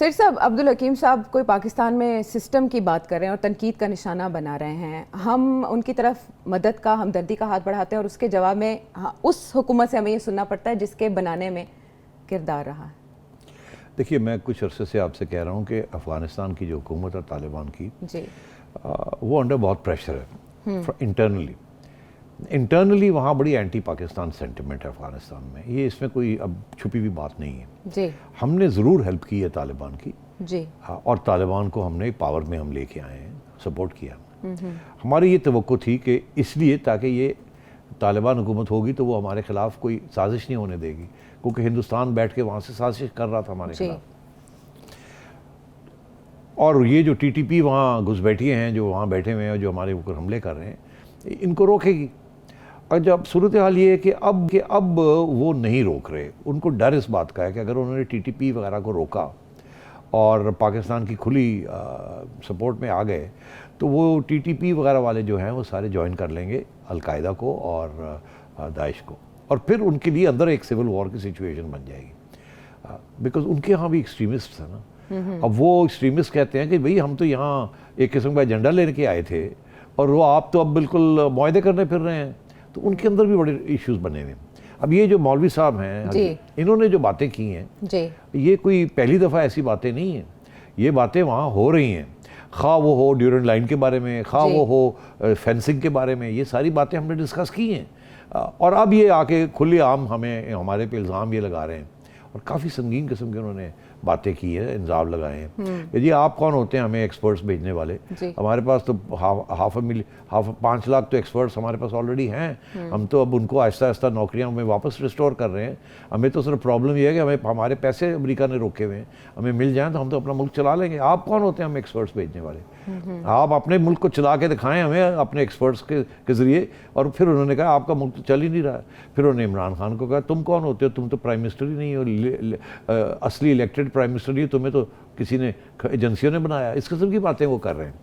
सर साहब, अब्दुल हकीम साहब कोई पाकिस्तान में सिस्टम की बात कर रहे हैं और तनकीद का निशाना बना रहे हैं, हम उनकी तरफ मदद का, हमदर्दी का हाथ बढ़ाते हैं और उसके जवाब में उस हुकूमत से हमें ये सुनना पड़ता है जिसके बनाने में किरदार रहा है। देखिए, मैं कुछ अरसे से आपसे कह रहा हूँ कि अफ़गानिस्तान की जो हुकूमत है तालिबान की, जी, वो अंडर बहुत प्रेशर है इंटरनली वहाँ बड़ी एंटी पाकिस्तान सेंटिमेंट है अफ़गानिस्तान में। ये इसमें कोई अब छुपी हुई बात नहीं है। जी, हमने ज़रूर हेल्प की है तालिबान की, जी। हाँ, और तालिबान को हमने पावर में हम लेके आए हैं, सपोर्ट किया। हमारी ये तवक्को थी कि इसलिए ताकि ये तालिबान हुकूमत होगी तो वो हमारे खिलाफ कोई साजिश नहीं होने देगी, क्योंकि हिंदुस्तान बैठ के वहाँ से साजिश कर रहा था हमारे जी। खिलाफ। और ये जो टीटीपी वहाँ घुसपैठिए हैं जो वहाँ बैठे हुए हैं, जो हमारे ऊपर हमले कर रहे हैं, इनको रोकेगी। और जब सूरत हाल ये है कि अब वो नहीं रोक रहे, उनको डर इस बात का है कि अगर उन्होंने टीटीपी वगैरह को रोका और पाकिस्तान की खुली सपोर्ट में आ गए तो वो टीटीपी वगैरह वाले जो हैं वो सारे ज्वाइन कर लेंगे अलकायदा को और दाइश को, और फिर उनके लिए अंदर एक सिविल वॉर की सिचुएशन बन जाएगी, बिकॉज उनके यहाँ भी एक्सट्रीमिस्ट है ना। अब वो एक्सट्रीमिस्ट कहते हैं कि भाई हम तो यहाँ एक किस्म का एजेंडा लेने के आए थे और वो आप तो अब बिल्कुल मुआहदे करने फिर रहे हैं, तो उनके अंदर भी बड़े इश्यूज बने हुए हैं। अब ये जो मौलवी साहब हैं, इन्होंने जो बातें की हैं जी, ये कोई पहली दफ़ा ऐसी बातें नहीं हैं, ये बातें वहाँ हो रही हैं, खा वो हो ड्यूरेंट लाइन के बारे में, खा वो हो फेंसिंग के बारे में, ये सारी बातें हमने डिस्कस की हैं। और अब ये आके खुले आम हमारे पे इल्ज़ाम ये लगा रहे हैं, और काफ़ी संगीन किस्म के उन्होंने बातें की है, इल्ज़ाम लगाए हैं कि जी आप कौन होते हैं हमें एक्सपर्ट्स भेजने वाले। हमारे पास तो हाफ 5 लाख तो एक्सपर्ट्स हमारे पास ऑलरेडी हैं, हम तो अब उनको आहिस्ता आहिस्ता नौकरियां में वापस रिस्टोर कर रहे हैं। हमें तो सिर्फ प्रॉब्लम ये है कि हमारे पैसे अमेरिका ने रोके हुए हैं, हमें मिल जाएं तो हम तो अपना मुल्क चला लेंगे। आप कौन होते हैं हमें एक्सपर्ट्स भेजने वाले? आप अपने मुल्क को चला के दिखाएं हमें अपने एक्सपर्ट्स के ज़रिए। और फिर उन्होंने कहा आपका मुल्क तो चल ही नहीं रहा है। फिर उन्होंने इमरान खान को कहा तुम कौन होते हो, तुम तो प्राइम मिनिस्टर ही नहीं हो, असली इलेक्टेड प्राइम मिनिस्टर नहीं, तुम्हें तो किसी ने एजेंसियों ने बनाया। इस किस्म की बातें वो कर रहे हैं,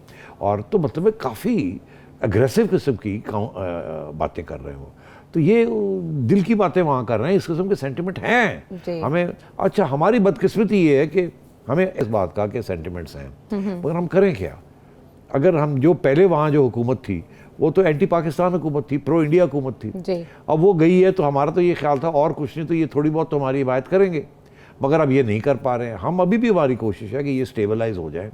और तो मतलब काफ़ी अग्रेसिव किस्म की बातें कर रहे हो। तो ये दिल की बातें वहाँ कर रहे हैं, इस किस्म के सेंटिमेंट हैं हमें। अच्छा, हमारी बदकिस्मती ये है कि हमें इस बात का कि सेंटिमेंट्स हैं, मगर हम करें क्या? अगर हम जो पहले वहाँ जो हुकूमत थी वो तो एंटी पाकिस्तान हुकूमत थी, प्रो इंडिया हुकूमत थी जी। अब वो गई है तो हमारा तो ये ख्याल था और कुछ नहीं तो ये थोड़ी बहुत तो हमारी हिमायत करेंगे, मगर अब ये नहीं कर पा रहे हैं। हम अभी भी हमारी कोशिश है कि ये स्टेबलाइज हो जाए,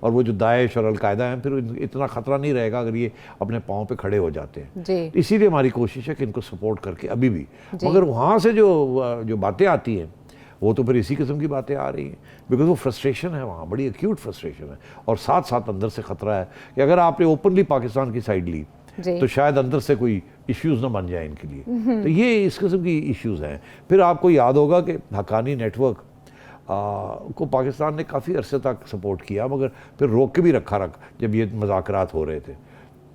और वो जो दाइश और अलकायदा हैं फिर इतना ख़तरा नहीं रहेगा अगर ये अपने पाँव पे खड़े हो जाते हैं। इसीलिए हमारी कोशिश है कि इनको सपोर्ट करके अभी भी, मगर वहाँ से जो बातें आती हैं वो तो फिर इसी किस्म की बातें आ रही हैं, बिकॉज वो फ्रस्ट्रेशन है वहाँ, बड़ी एक्यूट फ्रस्ट्रेशन है, और साथ साथ अंदर से ख़तरा है कि अगर आपने ओपनली पाकिस्तान की साइड ली तो शायद अंदर से कोई इश्यूज़ ना बन जाए इनके लिए। तो ये इस किस्म की इश्यूज़ हैं। फिर आपको याद होगा कि हक्कानी नेटवर्क को पाकिस्तान ने काफ़ी अरसे तक सपोर्ट किया, मगर फिर रोक के भी रखा जब ये मज़ाकरात हो रहे थे।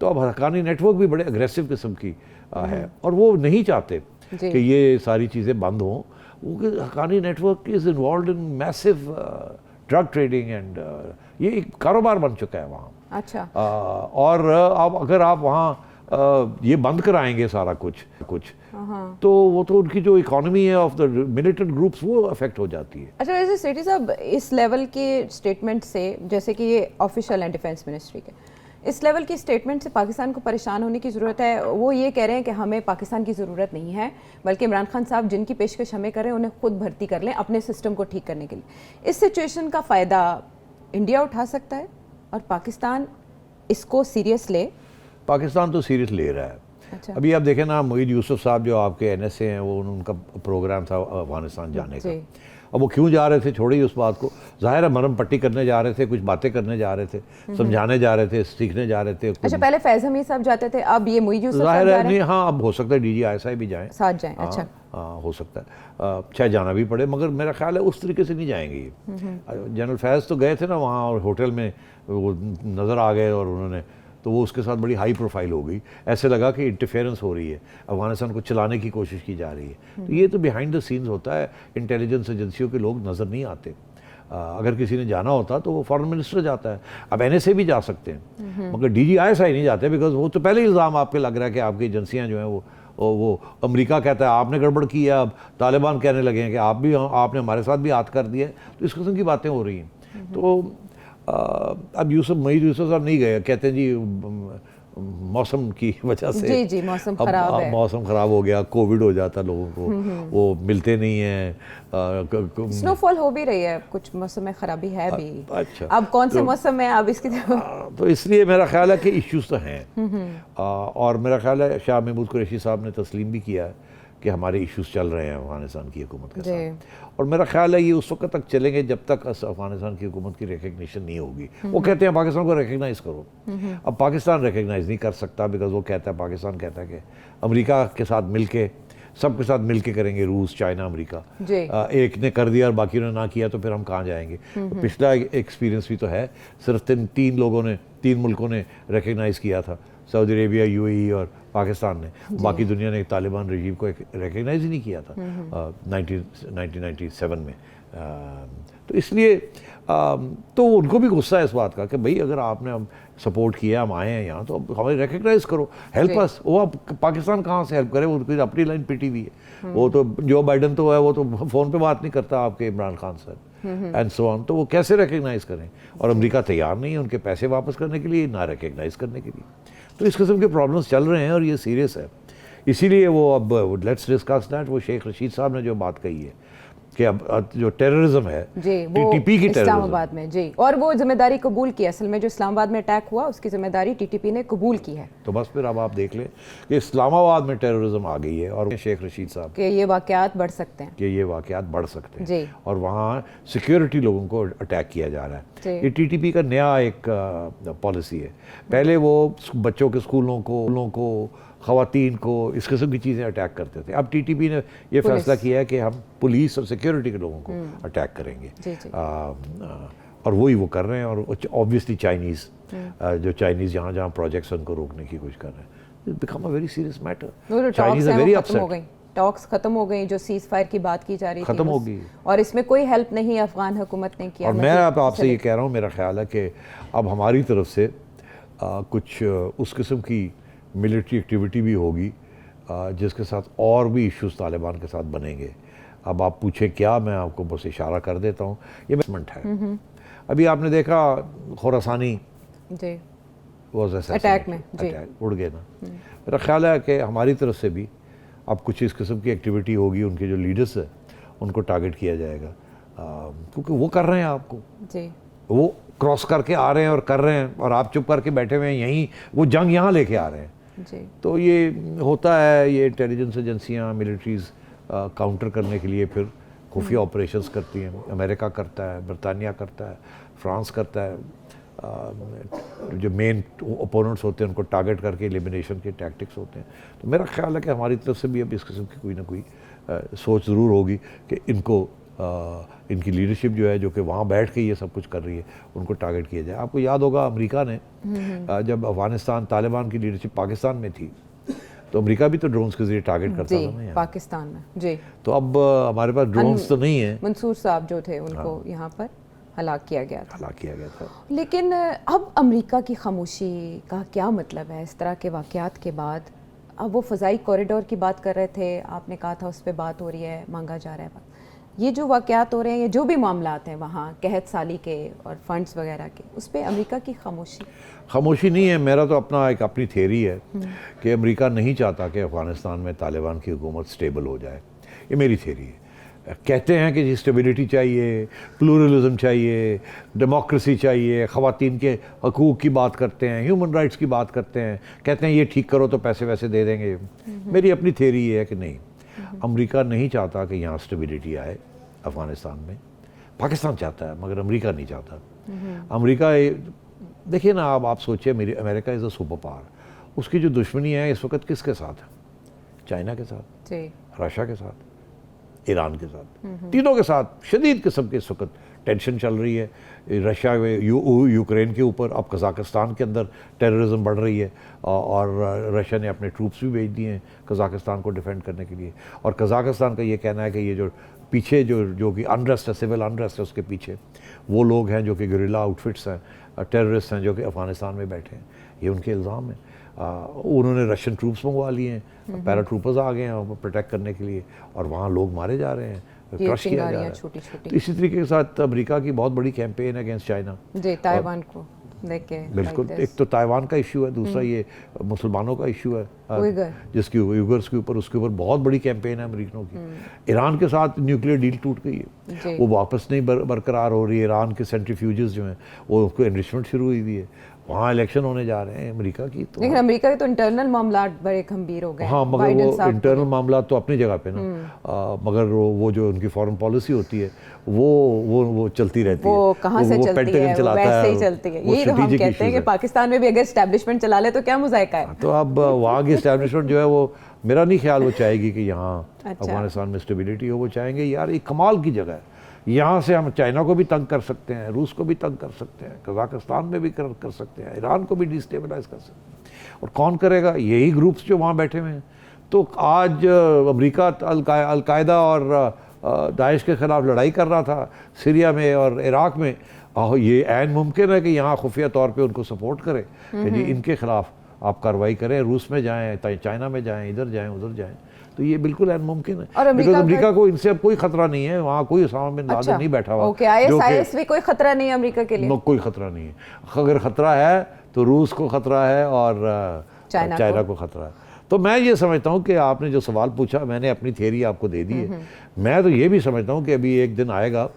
तो अब हक्कानी नेटवर्क भी बड़े अग्रेसिव किस्म की है, और वो नहीं चाहते कि ये सारी चीज़ें बंद हों। वो Haqqani network is involve in massive drug trading, and ये एक कारोबार बन चुका है वहाँ। अच्छा। और अब अगर आप वहाँ ये बंद कराएंगे सारा कुछ तो वो तो उनकी जो इकोनॉमी है ऑफ द मिलिटेंट ग्रुप्स वो अफेक्ट हो जाती है। अच्छा, वैसे सेठी साहब इस लेवल के स्टेटमेंट से, जैसे कि ये ऑफिशियल है डिफेंस मिनिस्ट्री के, इस लेवल की स्टेटमेंट से पाकिस्तान को परेशान होने की ज़रूरत है? वो ये कह रहे हैं कि हमें पाकिस्तान की ज़रूरत नहीं है, बल्कि इमरान खान साहब जिनकी पेशकश हमें कर रहे हैं उन्हें खुद भर्ती कर लें अपने सिस्टम को ठीक करने के लिए। इस सिचुएशन का फ़ायदा इंडिया उठा सकता है और पाकिस्तान इसको सीरियस ले? पाकिस्तान तो सीरियस ले रहा है। अच्छा। अभी आप देखें ना, मोईद यूसुफ साहब जो आपके NSA हैं, वो उनका प्रोग्राम था अफगानिस्तान जाने का। अब वो क्यों जा रहे थे, छोड़िए उस बात को, ज़ाहिर है मरम पट्टी करने जा रहे थे, कुछ बातें करने जा रहे थे, समझाने जा रहे थे, सीखने जा रहे थे। अच्छा, पहले फैज़ हमीद साहब जाते थे, अब ये मोईद यूसुफ ज़ाहिर है नहीं, हाँ अब हो सकता है DG ISI भी जाएँ, साथ जाएँ। अच्छा, हो सकता है, चाहे जाना भी पड़े, मगर मेरा ख्याल है उस तरीके से नहीं जाएंगे ये। जनरल फैज़ तो गए थे ना वहाँ, और होटल में वो नज़र आ गए, और उन्होंने तो वो उसके साथ बड़ी हाई प्रोफाइल हो गई, ऐसे लगा कि इंटरफेरेंस हो रही है, अफगानिस्तान को चलाने की कोशिश की जा रही है। तो ये तो बिहाइंड द सीन्स होता है, इंटेलिजेंस एजेंसियों के लोग नज़र नहीं आते। अगर किसी ने जाना होता तो वो फॉरेन मिनिस्टर जाता है, अब NSA भी जा सकते हैं, मगर DG ISI नहीं जाते, बिकॉज वो तो पहले ही इल्ज़ाम आपके लग रहा है कि आपकी एजेंसियाँ जो हैं वो अमेरिका कहता है आपने गड़बड़ की है, अब तालिबान कहने लगे हैं कि आपने हमारे साथ भी हाथ कर दिया है। तो इस किस्म की बातें हो रही हैं। तो अब मोईद यूसुफ साहब नहीं गए, कहते हैं जी मौसम की वजह से, जी मौसम खराब है, मौसम खराब हो गया, कोविड हो जाता लोगों को, वो मिलते नहीं हैं, स्नोफॉल हो भी रही है, कुछ मौसम में खराबी है भी। अच्छा, अब कौन से मौसम में अब इसकी तो इसलिए मेरा ख्याल है कि इश्यूज तो हैं, और मेरा ख्याल है शाह महमूद कुरैशी साहब ने तस्लीम भी किया है कि हमारे इश्यूज चल रहे हैं अफगानिस्तान की हुकूमत के जी। साथ, और मेरा ख्याल है ये उस वक्त तक चलेंगे जब तक अफगानिस्तान की हुकूमत की रिकग्निशन नहीं होगी। वो कहते हैं पाकिस्तान को रिकग्नाइज करो, अब पाकिस्तान रिकग्नाइज नहीं कर सकता, बिकॉज वो कहता है, पाकिस्तान कहता है कि अमेरिका के साथ मिलके, सबके साथ मिलके करेंगे, रूस, चाइना, अमेरिका। जी। एक ने कर दिया और बाकी ने ना किया तो फिर हम कहाँ जाएंगे। तो पिछला एक्सपीरियंस भी तो है, सिर्फ तीन मुल्कों ने रिकग्नाइज किया था, सऊदी अरेबिया, यूएई और पाकिस्तान ने, बाकी दुनिया ने तालिबान रजीम को रिकग्नाइज ही नहीं किया था 1997 में। तो इसलिए तो उनको भी गुस्सा है इस बात का कि भाई अगर आपने हम सपोर्ट किया, हम आए हैं यहाँ, तो अब हमें रिकग्नाइज करो, हेल्प अस। वो अब पाकिस्तान कहाँ से हेल्प करे, उनकी अपनी लाइन पिटी हुई है। वो तो जो बाइडन तो है, वो तो फ़ोन पे बात नहीं करता आपके इमरान खान साहब एंड सो ऑन, तो वो कैसे रिकग्नाइज करें। और अमेरिका तैयार नहीं है उनके पैसे वापस करने के लिए, ना रिकग्नाइज करने के लिए। तो इस किस्म के प्रॉब्लम्स चल रहे हैं और ये सीरियस है। इसीलिए वो अब लेट्स डिस्कस दैट, वो शेख रशीद साहब ने जो बात कही है कि अब जो टेररिज्म है जी, वो टीटीपी की इस्लामाबाद में, जी, और वो जिम्मेदारी कबूल की। असल में जो इस्लामाबाद में अटैक हुआ उसकी जिम्मेदारी टीटीपी ने कबूल की है। तो बस फिर अब आप देख लें कि इस्लामाबाद में टेररिज्म आ गई है और शेख रशीद साहब कि ये वाकयात बढ़ सकते हैं, कि ये वाकयात बढ़ सकते जी। हैं और वहाँ सिक्योरिटी लोगों को अटैक किया जा रहा जी। है। ये टीटीपी का नया एक पॉलिसी है। पहले वो बच्चों के स्कूलों को, ख़वातीन को, इस किस्म की चीज़ें अटैक करते थे। अब टीटीपी ने ये फैसला किया है कि हम पुलिस और सिक्योरिटी के लोगों को अटैक करेंगे। जी, जी। और वही वो कर रहे हैं। और ऑब्वियसली चाइनीज़ जो चाइनीज़ जहाँ प्रोजेक्ट्स हैं उनको रोकने की कोशिश कर रहे हैं। It become a very serious matter. Chinese are very upset. Talks खत्म हो गई, जो सीज फायर की बात की जा रही थी खत्म हो गई, और इसमें कोई हेल्प नहीं अफगान हुकूमत ने किया। और मैं आपसे ये कह रहा हूँ, मेरा ख्याल है कि अब हमारी तरफ से कुछ उस किस्म की मिलिट्री एक्टिविटी भी होगी जिसके साथ और भी इश्यूज तालिबान के साथ बनेंगे। अब आप पूछें क्या, मैं आपको बस इशारा कर देता हूँ, ये इन्वेस्टमेंट है। अभी आपने देखा खुरासानी जी अटैक में उड़ गए ना। मेरा ख्याल है कि हमारी तरफ से भी अब कुछ इस किस्म की एक्टिविटी होगी, उनके जो लीडर्स है उनको टारगेट किया जाएगा, क्योंकि वो कर रहे हैं आपको जी, वो क्रॉस करके आ रहे हैं और कर रहे हैं, और आप चुप करके बैठे हुए हैं यहीं, वो जंग यहाँ लेके आ रहे हैं जी। तो ये होता है, ये इंटेलिजेंस एजेंसियाँ, मिलिट्रीज काउंटर करने के लिए फिर खुफिया ऑपरेशंस करती हैं। अमेरिका करता है, बरतानिया करता है, फ्रांस करता है। जो मेन ओपोनेंट्स होते हैं उनको टारगेट करके एलिमिनेशन के टैक्टिक्स होते हैं। तो मेरा ख्याल है कि हमारी तरफ से भी अब इस किस्म की कोई ना कोई सोच ज़रूर होगी कि इनको इनकी लीडरशिप जो है, जो कि वहाँ बैठ के ये सब कुछ कर रही है, उनको टारगेट किया जाए। आपको याद होगा अमेरिका ने जब अफगानिस्तान तालिबान की लीडरशिप पाकिस्तान में थी तो अमेरिका भी तो ड्रोन्स के जरिए टारगेट करता था ना पाकिस्तान में। जी, तो अब हमारे पास ड्रोन्स तो नहीं है। मंसूर साहब जो थे उनको यहाँ पर हलाक किया गया था। लेकिन अब अमेरिका की खामोशी का क्या मतलब है इस तरह के वाकयात के बाद? अब वो फ़ज़ाई कॉरिडोर की बात कर रहे थे, आपने कहा था उस पर बात हो रही है, मांगा जा रहा है। ये जो वाकयात हो रहे हैं, ये जो भी मामलात हैं वहाँ कहत साली के और फंड्स वगैरह के, उस पर अमेरिका की खामोशी नहीं है। मेरा तो अपनी थ्योरी है कि अमेरिका नहीं चाहता कि अफ़गानिस्तान में तालिबान की हुकूमत स्टेबल हो जाए। ये मेरी थ्योरी है। कहते हैं कि जी स्टेबिलिटी चाहिए, प्लूरलिज्म चाहिए, डेमोक्रेसी चाहिए, ख़वातीन के हकूक़ की बात करते हैं, ह्यूमन राइट्स की बात करते हैं, कहते हैं ये ठीक करो तो पैसे वैसे दे देंगे। मेरी अपनी थ्योरी ये है कि नहीं, अमेरिका नहीं चाहता कि यहाँ स्टेबिलिटी आए अफ़गानिस्तान में। पाकिस्तान चाहता है मगर अमेरिका नहीं चाहता। अमेरिका देखिए ना, अब आप सोचिए, मेरी America is a super power, उसकी जो दुश्मनी है इस वक्त किसके साथ है? चाइना के साथ, रशिया के साथ, ईरान के साथ, तीनों के साथ शदीद किस्म के इस वक्त टेंशन चल रही है। रशिया में यूक्रेन के ऊपर, अब कज़ाकिस्तान के अंदर टेररिज्म बढ़ रही है और रशिया ने अपने ट्रूप्स भी भेज दिए हैं कज़ाकिस्तान को डिफेंड करने के लिए। और कज़ाकिस्तान का ये कहना है कि ये जो पीछे जो कि अनरेस्ट है, सिविल अनरेस्ट है, उसके पीछे वो लोग हैं जो कि गुरिल्ला आउटफिट्स हैं, टेररिस्ट हैं जो कि अफ़गानिस्तान में बैठे हैं। ये उनके इल्ज़ाम हैं। उन्होंने रशियन ट्रूप्स मंगवा लिए हैं, पैरा ट्रूपर्स आ गए हैं प्रोटेक्ट करने के लिए, और वहाँ लोग मारे जा रहे हैं, क्रश किया जा रहा है। तो इसी तरीके के साथ अमेरिका की बहुत बड़ी कैंपेन है अगेंस्ट चाइना, ताइवान को लेके। बिल्कुल, एक तो ताइवान का इशू है, दूसरा ये मुसलमानों का इशू है जिसकी उइगर्स के ऊपर, उसके ऊपर बहुत बड़ी कैंपेन है अमेरिकनों की। ईरान के साथ न्यूक्लियर डील टूट गई है, वो वापस नहीं बरकरार हो रही है। ईरान के सेंट्रीफ्यूजेस जो हैं वो उसको एनरिचमेंट शुरू हुई है, वहाँ इलेक्शन होने जा रहे हैं अमेरिका की, तो लेकिन अमेरिका के तो इंटरनल मामला बड़े गंभीर हो गए। हाँ, मगर बाइडेन वो साहब इंटरनल मामला तो अपनी जगह पे ना, मगर वो जो उनकी फॉरेन पॉलिसी होती है वो चलती रहती है। वो कहाँ से चलती पेंटागन है, वो चलाता वैसे ही है, चलती है। वो यही तो हम strategic कहते हैं issues कि पाकिस्तान में भी अगर एस्टेब्लिशमेंट चला ले तो क्या मुज़ायका है। तो अब वहाँ की एस्टेब्लिशमेंट जो है वो, मेरा नहीं ख्याल वो चाहेगी कि यहाँ अच्छा। अफगानिस्तान में स्टेबिलिटी हो। वो चाहेंगे यार एक कमाल की जगह है, यहाँ से हम चाइना को भी तंग कर सकते हैं, रूस को भी तंग कर सकते हैं, कजाकिस्तान में भी कर सकते हैं, ईरान को भी डिस्टेबलाइज कर सकते हैं। और कौन करेगा? यही ग्रुप्स जो वहाँ बैठे हुए हैं। तो आज अमेरिका अलकायदा और दाइश के ख़िलाफ़ लड़ाई कर रहा था सीरिया में और इराक़ में, ये ऐन मुमकिन है कि यहाँ खुफिया तौर पे उनको सपोर्ट करे कि जी इनके ख़िलाफ़ आप कार्रवाई करें, रूस में जाएँ, चाइना में जाएँ, इधर जाएँ, उधर जाएँ। तो ये बिल्कुल ऐन मुमकिन है। और अमेरिका को इनसे अब कोई खतरा नहीं है, वहाँ कोई उसामा बिन लादेन नहीं बैठा हुआ। ओके, ISIS भी कोई खतरा नहीं है अमेरिका के लिए? कोई खतरा नहीं है। अगर खतरा है तो रूस को खतरा है और चाइना को खतरा है। तो मैं ये समझता हूँ कि आपने जो सवाल पूछा, मैंने अपनी थियरी आपको दे दी है। मैं तो ये भी समझता हूँ कि अभी एक दिन आएगा,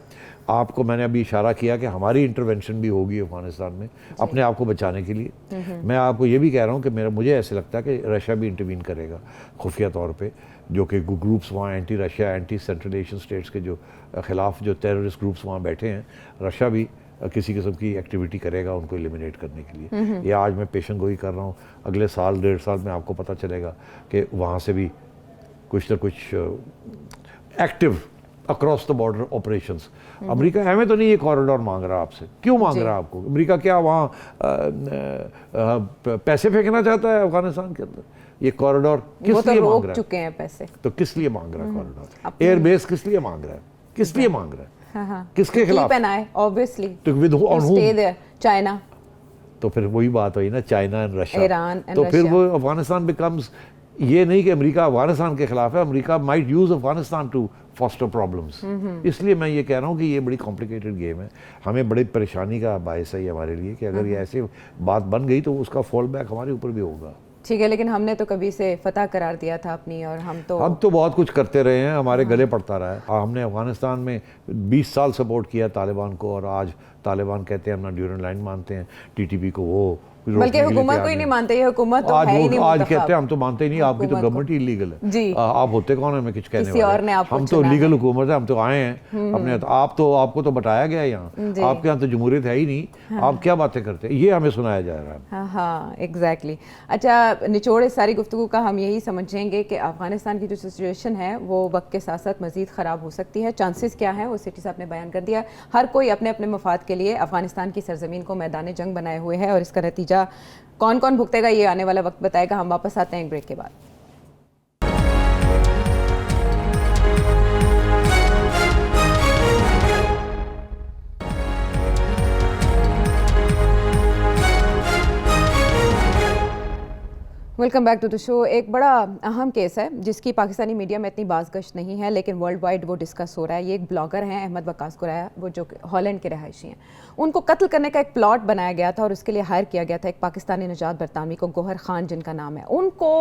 आपको मैंने अभी इशारा किया कि हमारी इंटरवेंशन भी होगी अफगानिस्तान में अपने आप को बचाने के लिए। मैं आपको ये भी कह रहा हूँ कि मुझे ऐसे लगता है कि रशिया भी इंटरवीन करेगा खुफिया तौर पे, जो कि ग्रुप्स वहाँ anti Russia, anti central Asian states के जो खिलाफ जो टेररिस्ट ग्रुप्स वहाँ बैठे हैं, रशिया भी किसी किस्म की एक्टिविटी करेगा उनको एलिमिनेट करने के लिए। ये आज मैं पेशन गोई कर रहा हूँ, अगले साल 1.5 साल में आपको पता चलेगा कि वहाँ से भी कुछ ना कुछ active across the border operations. America हमें तो नहीं ये कॉरिडोर मांग रहा आपसे, क्यों मांग रहा है आपको? अमेरिका क्या वहाँ पैसे फेंकना चाहता है अफगानिस्तान के अंदर? ये कॉरिडोर किस लिए मांग रहा है? चुके हैं पैसे, तो किस लिए मांग रहा है कॉरिडोर? एयरबेस किस लिए मांग रहा है? किस लिए मांग रहा है? किसके खिलाफ? ऑब्वियसली तो विद स्टे देयर, चाइना। तो फिर वही बात हुई ना, China and Russia, Iran and तो फिर वो अफगानिस्तान बिकम्स, ये नहीं कि अमेरिका अफगानिस्तान के खिलाफ है, America might use Afghanistan to foster problems. इसलिए मैं ये कह रहा हूँ कि ये बड़ी कॉम्प्लिकेटेड गेम है, हमें बड़ी परेशानी का बायस है ये हमारे लिए कि अगर ये ऐसे बात बन गई तो उसका फॉल बैक हमारे ऊपर भी होगा। ठीक है, लेकिन हमने तो कभी से फतह करार दिया था अपनी, और हम तो बहुत कुछ करते रहे हैं, हमारे गले पड़ता रहा है। हमने अफगानिस्तान में 20 साल सपोर्ट किया तालिबान को, और आज तालिबान कहते हैं अपना ड्यूरेंट लाइन मानते हैं, टीटीपी को वो बल्कि हुकूमत को ही नहीं मानते, ये हुकूमत तो है ही नहीं। आज कहते हैं हम तो मानते ही नहीं, आपकी तो गवर्नमेंट ही इलीगल है जी। आप होते कौन है हमें कुछ कहने किसी और ने वाले? आपको हम तो लीगल हुकूमत है, हम तो आए हैं अपने, आपको तो बताया गया है यहाँ, आपके यहाँ तो जमहूरियत है ही नहीं, आप क्या बातें करते हैं, ये हमें सुनाया जा रहा है। हाँ, एग्जैक्टली। अच्छा, निचोड़ इस सारी गुफ्तगू का हम यही समझेंगे कि अफगानिस्तान की जो सिचुएशन है वो वक्त के साथ साथ मजीद ख़राब हो सकती है। चांसेस क्या है वो सिटी साहब ने बयान कर दिया। हर कोई अपने अपने मफाद के लिए अफगानिस्तान की सरजमीन को मैदान जंग बनाए हुए है, और इसका नतीजा कौन कौन भुगतेगा ये आने वाला वक्त बताएगा। हम वापस आते हैं एक ब्रेक के बाद। Welcome back to the show. एक बड़ा अहम केस है जिसकी पाकिस्तानी मीडिया में इतनी बाज़गश्त नहीं है, लेकिन वर्ल्ड वाइड वो डिस्कस हो रहा है। ये एक ब्लॉगर हैं अहमद वकास गुराया, वो जो हॉलैंड के रहायशी हैं। उनको कत्ल करने का एक प्लॉट बनाया गया था और उसके लिए हायर किया गया था एक पाकिस्तानी निजात बरतानवी को, गौहर खान जिनका नाम है। उनको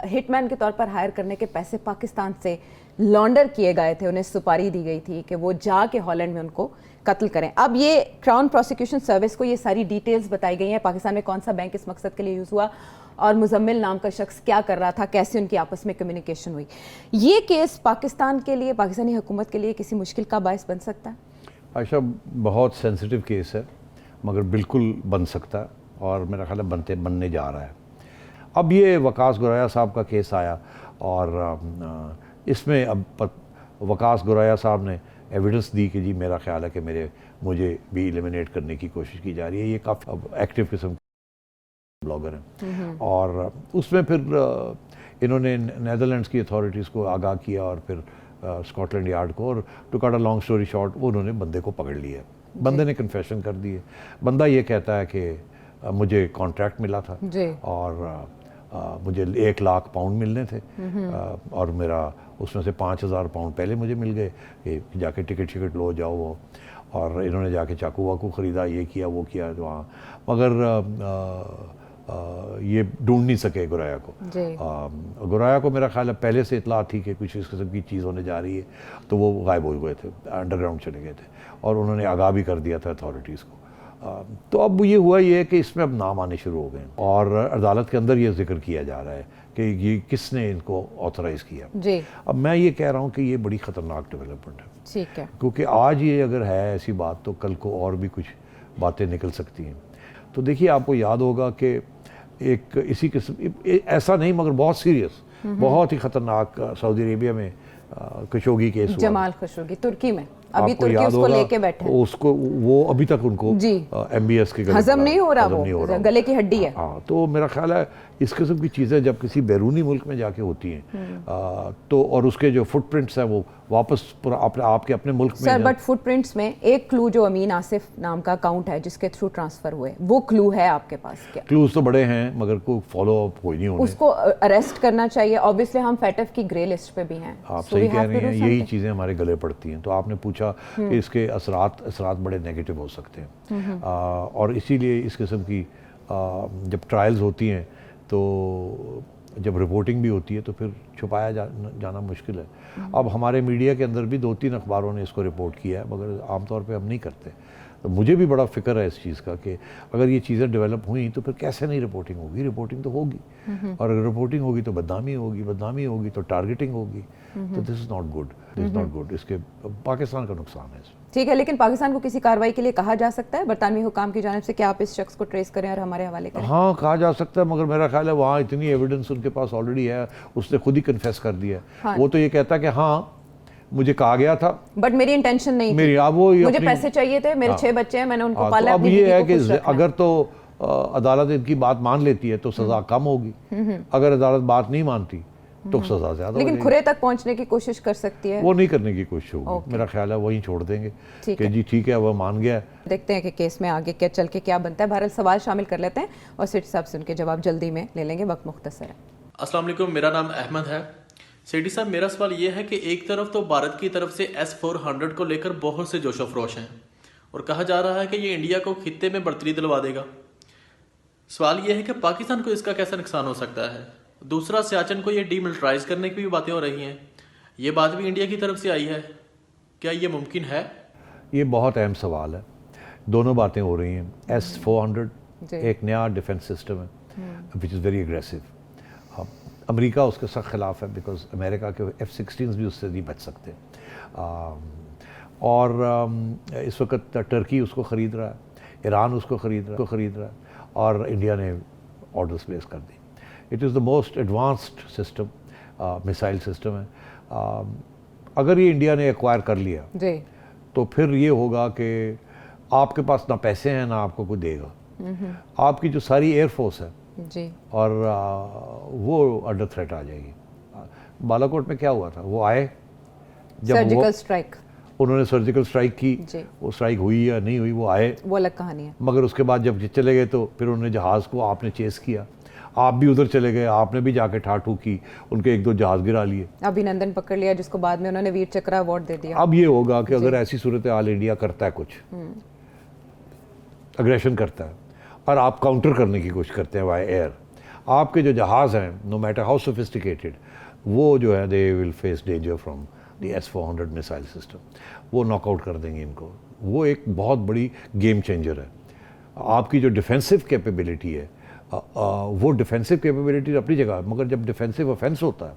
हिटमैन के तौर पर हायर करने के पैसे पाकिस्तान से लॉन्डर किए गए थे, उन्हें सुपारी दी गई थी कि वो जाके हॉलैंड में उनको कत्ल करें। अब ये क्राउन प्रोसिक्यूशन सर्विस को ये सारी डिटेल्स बताई गई हैं, पाकिस्तान में कौन सा बैंक इस मकसद के लिए यूज़ हुआ और मुजम्मिल नाम का शख्स क्या कर रहा था, कैसे उनकी आपस में कम्युनिकेशन हुई। ये केस पाकिस्तान के लिए, पाकिस्तानी हुकूमत के लिए किसी मुश्किल का बायस बन सकता है? आयशा, बहुत सेंसिटिव केस है, मगर बिल्कुल बन सकता है, और मेरा ख्याल है बनने जा रहा है। अब ये वकास गुराया साहब का केस आया, और इसमें अब वकास गुराया साहब ने एविडेंस दी कि जी मेरा ख्याल है कि मुझे भी एलिमिनेट करने की कोशिश की जा रही है। ये काफ़ी एक्टिव किस्म ब्लॉगर हैं, और उसमें फिर इन्होंने नेदरलैंड्स की अथॉरिटीज़ को आगाह किया, और फिर स्कॉटलैंड यार्ड को, और to cut a long story short उन्होंने बंदे को पकड़ लिया। बंदे ने कन्फेशन कर दी है। बंदा ये कहता है कि मुझे कॉन्ट्रैक्ट मिला था और मुझे 1 लाख पाउंड मिलने थे, और मेरा उसमें से 5,000 पाउंड पहले मुझे मिल गए कि जाके टिकट लो जाओ वो, और इन्होंने जाके चाकू वाकू ख़रीदा, ये किया वो किया वहाँ, मगर ये ढूंढ नहीं सके गुराया को। गुराया को मेरा ख्याल है पहले से इतला थी कि कुछ इस किस्म की चीज़ होने जा रही है, तो वो गायब हो गए थे, अंडरग्राउंड चले गए थे, और उन्होंने आगाह भी कर दिया था अथॉरिटीज़ को। तो अब ये हुआ ये है कि इसमें अब नाम आने शुरू हो गए हैं और अदालत के अंदर ये जिक्र किया जा रहा है कि ये किसने इनको ऑथराइज़ किया। जी, अब मैं ये कह रहा हूँ कि ये बड़ी ख़तरनाक डेवलपमेंट है, ठीक है। क्योंकि आज ये अगर है ऐसी बात तो कल को और भी कुछ बातें निकल सकती हैं। तो देखिए, आपको याद होगा कि एक इसी किस्म, ऐसा नहीं मगर बहुत सीरियस, बहुत ही ख़तरनाक सऊदी अरेबिया में खशोगी केस हुआ। जमाल खशोगी तुर्की में, अभी आपको तुर्की याद उसको होगा, लेके बैठे हैं। उसको वो अभी तक उनको जी। MBS के गले हजम पड़ा, नहीं हो रहा, हजम नहीं हो वो रहा। गले की हड्डी है। हाँ, तो मेरा ख्याल है इस किस्म की चीज़ें जब किसी बैरूनी मुल्क में जाके होती हैं तो और उसके जो फुटप्रिंट्स हैं वो वापस पूरा आपके अपने मुल्क में सर, बट फुटप्रिंट्स में एक क्लू जो अमीन आसिफ नाम का अकाउंट है जिसके थ्रू ट्रांसफर हुए, वो क्लू है आपके पास क्या? क्लूज तो बड़े हैं मगर कोई फॉलो अप कोई नहीं होने। उसको अरेस्ट करना चाहिए। ऑब्वियसली हम फेटफ की ग्रे लिस्ट पे भी हैं। आप So सही we कह have रही to do हैं, यही something. चीज़ें हमारे गले पड़ती हैं। तो आपने पूछा कि इसके असरात बड़े नेगेटिव हो सकते हैं और इसीलिए इस किस्म की जब ट्रायल्स होती हैं तो जब रिपोर्टिंग भी होती है तो फिर छुपाया जाना मुश्किल है। अब हमारे मीडिया के अंदर भी 2-3 अखबारों ने इसको रिपोर्ट किया है मगर आमतौर पे हम नहीं करते। तो मुझे भी बड़ा फिक्र है इस चीज़ का कि अगर ये चीज़ें डेवलप हुई तो फिर कैसे नहीं रिपोर्टिंग होगी। रिपोर्टिंग तो होगी और अगर रिपोर्टिंग होगी तो बदनामी होगी तो टारगेटिंग होगी। तो this is not good, this is not good. इसके पाकिस्तान का नुकसान है इसमें। ठीक है, लेकिन पाकिस्तान को किसी कार्रवाई के लिए कहा जा सकता है बरतानवी हुकाम की जानिब से कि आप इस शख्स को ट्रेस करें और हमारे हवाले करें? हाँ, कहा जा सकता है मगर मेरा ख्याल है वहाँ इतनी एविडेंस उनके पास ऑलरेडी है, उसने खुद ही कन्फेस कर दिया है। हाँ। वो तो ये कहता है कि हाँ मुझे कहा गया था, बट मेरी इंटेंशन नहीं मेरी थी। अब वो ये मुझे अपनी- पैसे चाहिए थे, मेरे हाँ। 6 बच्चे हैं, मैंने उनको हाँ, पाला। तो अब अपनी ये बीवी है को कि खुश रखना है। अगर तो अदालत इनकी बात मान लेती है तो सज़ा कम होगी, अगर अदालत बात नहीं मानती तो सज़ा ज़्यादा हो लेकिन जाएगी। खुरे तक पहुंचने की कोशिश कर सकती है। वो नहीं करने की कोशिश होगी। ओके। मेरा ख्याल है वहीं छोड़ देंगे ठीक कि है। जी ठीक है वह मान गया है। देखते हैं कि केस में आगे क्या चल के क्या बनता है। बहरहाल सवाल शामिल कर लेते हैं और सेठी साहब से उनके जवाब जल्दी में ले लेंगे, वक्त मुख्तसर है। अस्सलाम वालेकुम, मेरा नाम अहमद है। सेठी साहब, मेरा सवाल ये है कि एक तरफ तो भारत की तरफ से S-400 को लेकर बहुत से जोशो फरोश हैं और कहा जा रहा है कि ये इंडिया को खित्ते में बढ़तरी दिलवा देगा। सवाल ये है कि पाकिस्तान को इसका कैसा नुकसान हो सकता है। दूसरा, सियाचिन को ये डीमिलिटराइज करने की भी बातें हो रही हैं, ये बात भी इंडिया की तरफ से आई है, क्या ये मुमकिन है? ये बहुत अहम सवाल है। दोनों बातें हो रही हैं। S-400 जी। एक नया डिफेंस सिस्टम है which is very aggressive. America उसके सख्त खिलाफ है बिकॉज अमेरिका के F-16 भी उससे नहीं बच सकते। और इस वक्त टर्की उसको ख़रीद रहा है, ईरान उसको ख़रीद रहा है और इंडिया ने ऑर्डर्स प्लेस कर दी। It is the most advanced system, missile system है। अगर ये इंडिया ने एक्वायर कर लिया जी, तो फिर ये होगा कि आपके पास ना पैसे हैं ना आपको कोई देगा। आपकी जो सारी एयरफोर्स है जी, और वो अंडर थ्रेट आ जाएगी। बालाकोट में क्या हुआ था, वो आए जब सर्जिकल स्ट्राइक, उन्होंने सर्जिकल स्ट्राइक की, जी। वो स्ट्राइक हुई या नहीं हुई वो आए, वो अलग कहानी है। मगर उसके बाद जब चले गए तो फिर उन्होंने जहाज़ को आपने चेस किया, आप भी उधर चले गए, आपने भी जाके ठाठू की, उनके 1-2 जहाज़ गिरा लिए। अभिनंदन पकड़ लिया जिसको बाद में उन्होंने वीर चक्र अवार्ड दे दिया। अब ये होगा कि अगर ऐसी सूरत हाल इंडिया करता है कुछ अग्रेशन करता है और आप काउंटर करने की कोशिश करते हैं बाय एयर, आपके जो जहाज़ हैं नो मैटर हाउ सोफिस्टिकेटेड, वो जो है they will face danger from the S-400 missile system. वो नॉकआउट कर देंगे इनको। वो एक बहुत बड़ी गेम चेंजर है। आपकी जो डिफेंसिव कैपेबिलिटी है वो डिफेंसिव कैपेबिलिटी अपनी जगह है, मगर जब डिफेंसिव ऑफेंस होता है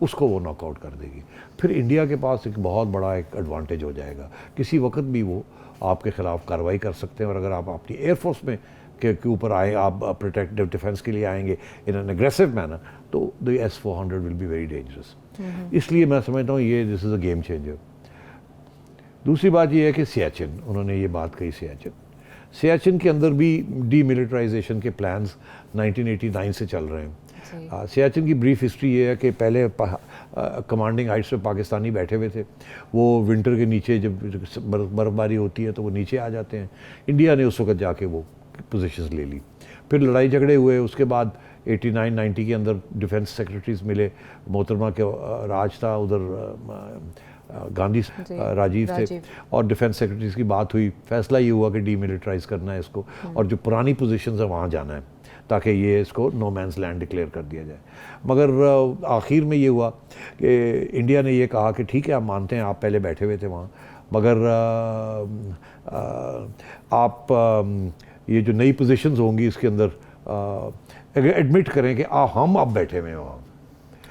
उसको वो नॉकआउट कर देगी। फिर इंडिया के पास एक बहुत बड़ा एक एडवांटेज हो जाएगा, किसी वक्त भी वो आपके ख़िलाफ़ कार्रवाई कर सकते हैं। और अगर आप अपनी एयरफोर्स में के ऊपर आए, आप प्रोटेक्टिव डिफेंस के लिए आएंगे इन एन एग्रेसिव मैनर, तो the S-400 will be very dangerous. इसलिए मैं समझता हूँ ये this is a game changer. दूसरी बात ये है कि सियाचिन, उन्होंने ये बात कही सियाचिन के अंदर भी डीमिलिटराइजेशन के प्लान्स 1989 से चल रहे हैं। सियाचिन की ब्रीफ हिस्ट्री ये है कि पहले कमांडिंग हाइट्स पे पाकिस्तानी बैठे हुए थे। वो विंटर के नीचे जब बर्फबारी होती है तो वो नीचे आ जाते हैं। इंडिया ने उस वक्त जाके वो पोजीशंस ले ली। फिर लड़ाई झगड़े हुए, उसके बाद 89-90 के अंदर डिफेंस सेक्रेटरीज मिले, मोहतरमा के राज था उधर, गांधी राजीव थे और डिफेंस सेक्रेटरीज की बात हुई। फैसला ये हुआ कि डीमिलिटराइज करना है इसको और जो पुरानी पोजीशंस है वहाँ जाना है। ताकि ये इसको नो मैंस लैंड डिक्लेयर कर दिया जाए। मगर आखिर में ये हुआ कि इंडिया ने ये कहा कि ठीक है आप मानते हैं, आप पहले बैठे हुए थे वहाँ, मगर आप ये जो नई पोजीशंस होंगी इसके अंदर एडमिट करें कि हम अब बैठे हुए हैं वहाँ,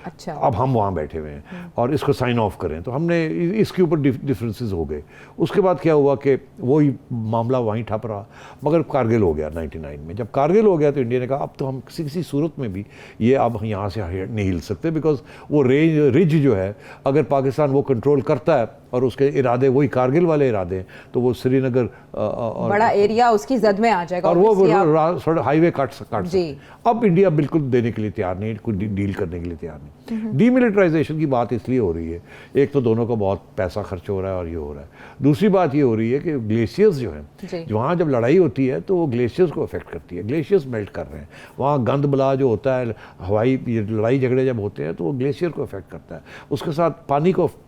अच्छा, अब हम वहाँ बैठे हुए हैं और इसको साइन ऑफ करें। तो हमने इसके ऊपर डिफरेंसेस हो गए। उसके बाद क्या हुआ कि वही मामला वहीं ठप रहा, मगर कारगिल हो गया 99 में। जब कारगिल हो गया तो इंडिया ने कहा अब तो हम किसी सूरत में भी ये अब यहाँ से नहीं हिल सकते, बिकॉज वो रिज जो है अगर पाकिस्तान वो कंट्रोल करता है और उसके इरादे वही कारगिल वाले इरादे हैं तो वो श्रीनगर और बड़ा एरिया उसकी जद में आ जाएगा और वो हाईवे काट सकते। अब इंडिया बिल्कुल देने के लिए तैयार नहीं, कोई डील करने के लिए तैयार नहीं। डीमिलिटराइजेशन की बात इसलिए हो रही है, एक तो दोनों का बहुत पैसा खर्च हो रहा है और ये हो रहा है, दूसरी बात ये हो रही है कि ग्लेशियर्स जो हैं, वहाँ जब लड़ाई होती है तो वो ग्लेशियर्स को अफेक्ट करती है, ग्लेशियर्स मेल्ट कर रहे हैं, वहाँ गंद बला जो होता है, हवाई लड़ाई झगड़े जब होते हैं तो वो ग्लेशियर को अफेक्ट करता है, उसके साथ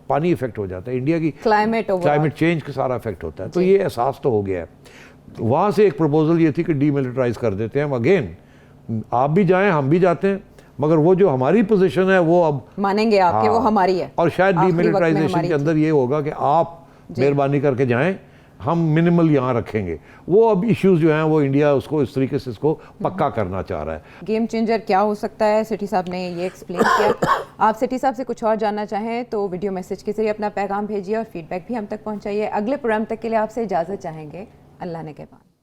पानी इफेक्ट हो जाता है, इंडिया की क्लाइमेट चेंज का सारा इफेक्ट होता है। तो ये एहसास तो हो गया है। वहाँ से एक प्रपोजल ये थी कि डीमिलिटराइज कर देते हैं हम, अगेन आप भी जाएं हम भी जाते हैं, मगर वो जो हमारी पोजीशन है वो अब मानेंगे आपके, वो हमारी है। और शायद डीमिलिटराइजेशन के अंदर ये होगा कि आप मेहरबानी करके जाएं, हम मिनिमल यहाँ रखेंगे। वो अब इश्यूज जो हैं वो इंडिया उसको इस तरीके से इसको पक्का करना चाह रहा है। गेम चेंजर क्या हो सकता है, सेठी साहब ने ये एक्सप्लेन किया। आप सेठी साहब से कुछ और जानना चाहें तो वीडियो मैसेज के जरिए अपना पैगाम भेजिए और फीडबैक भी हम तक पहुँचाइए। अगले प्रोग्राम तक के लिए आपसे इजाज़त चाहेंगे। अल्लाह ने के बाद।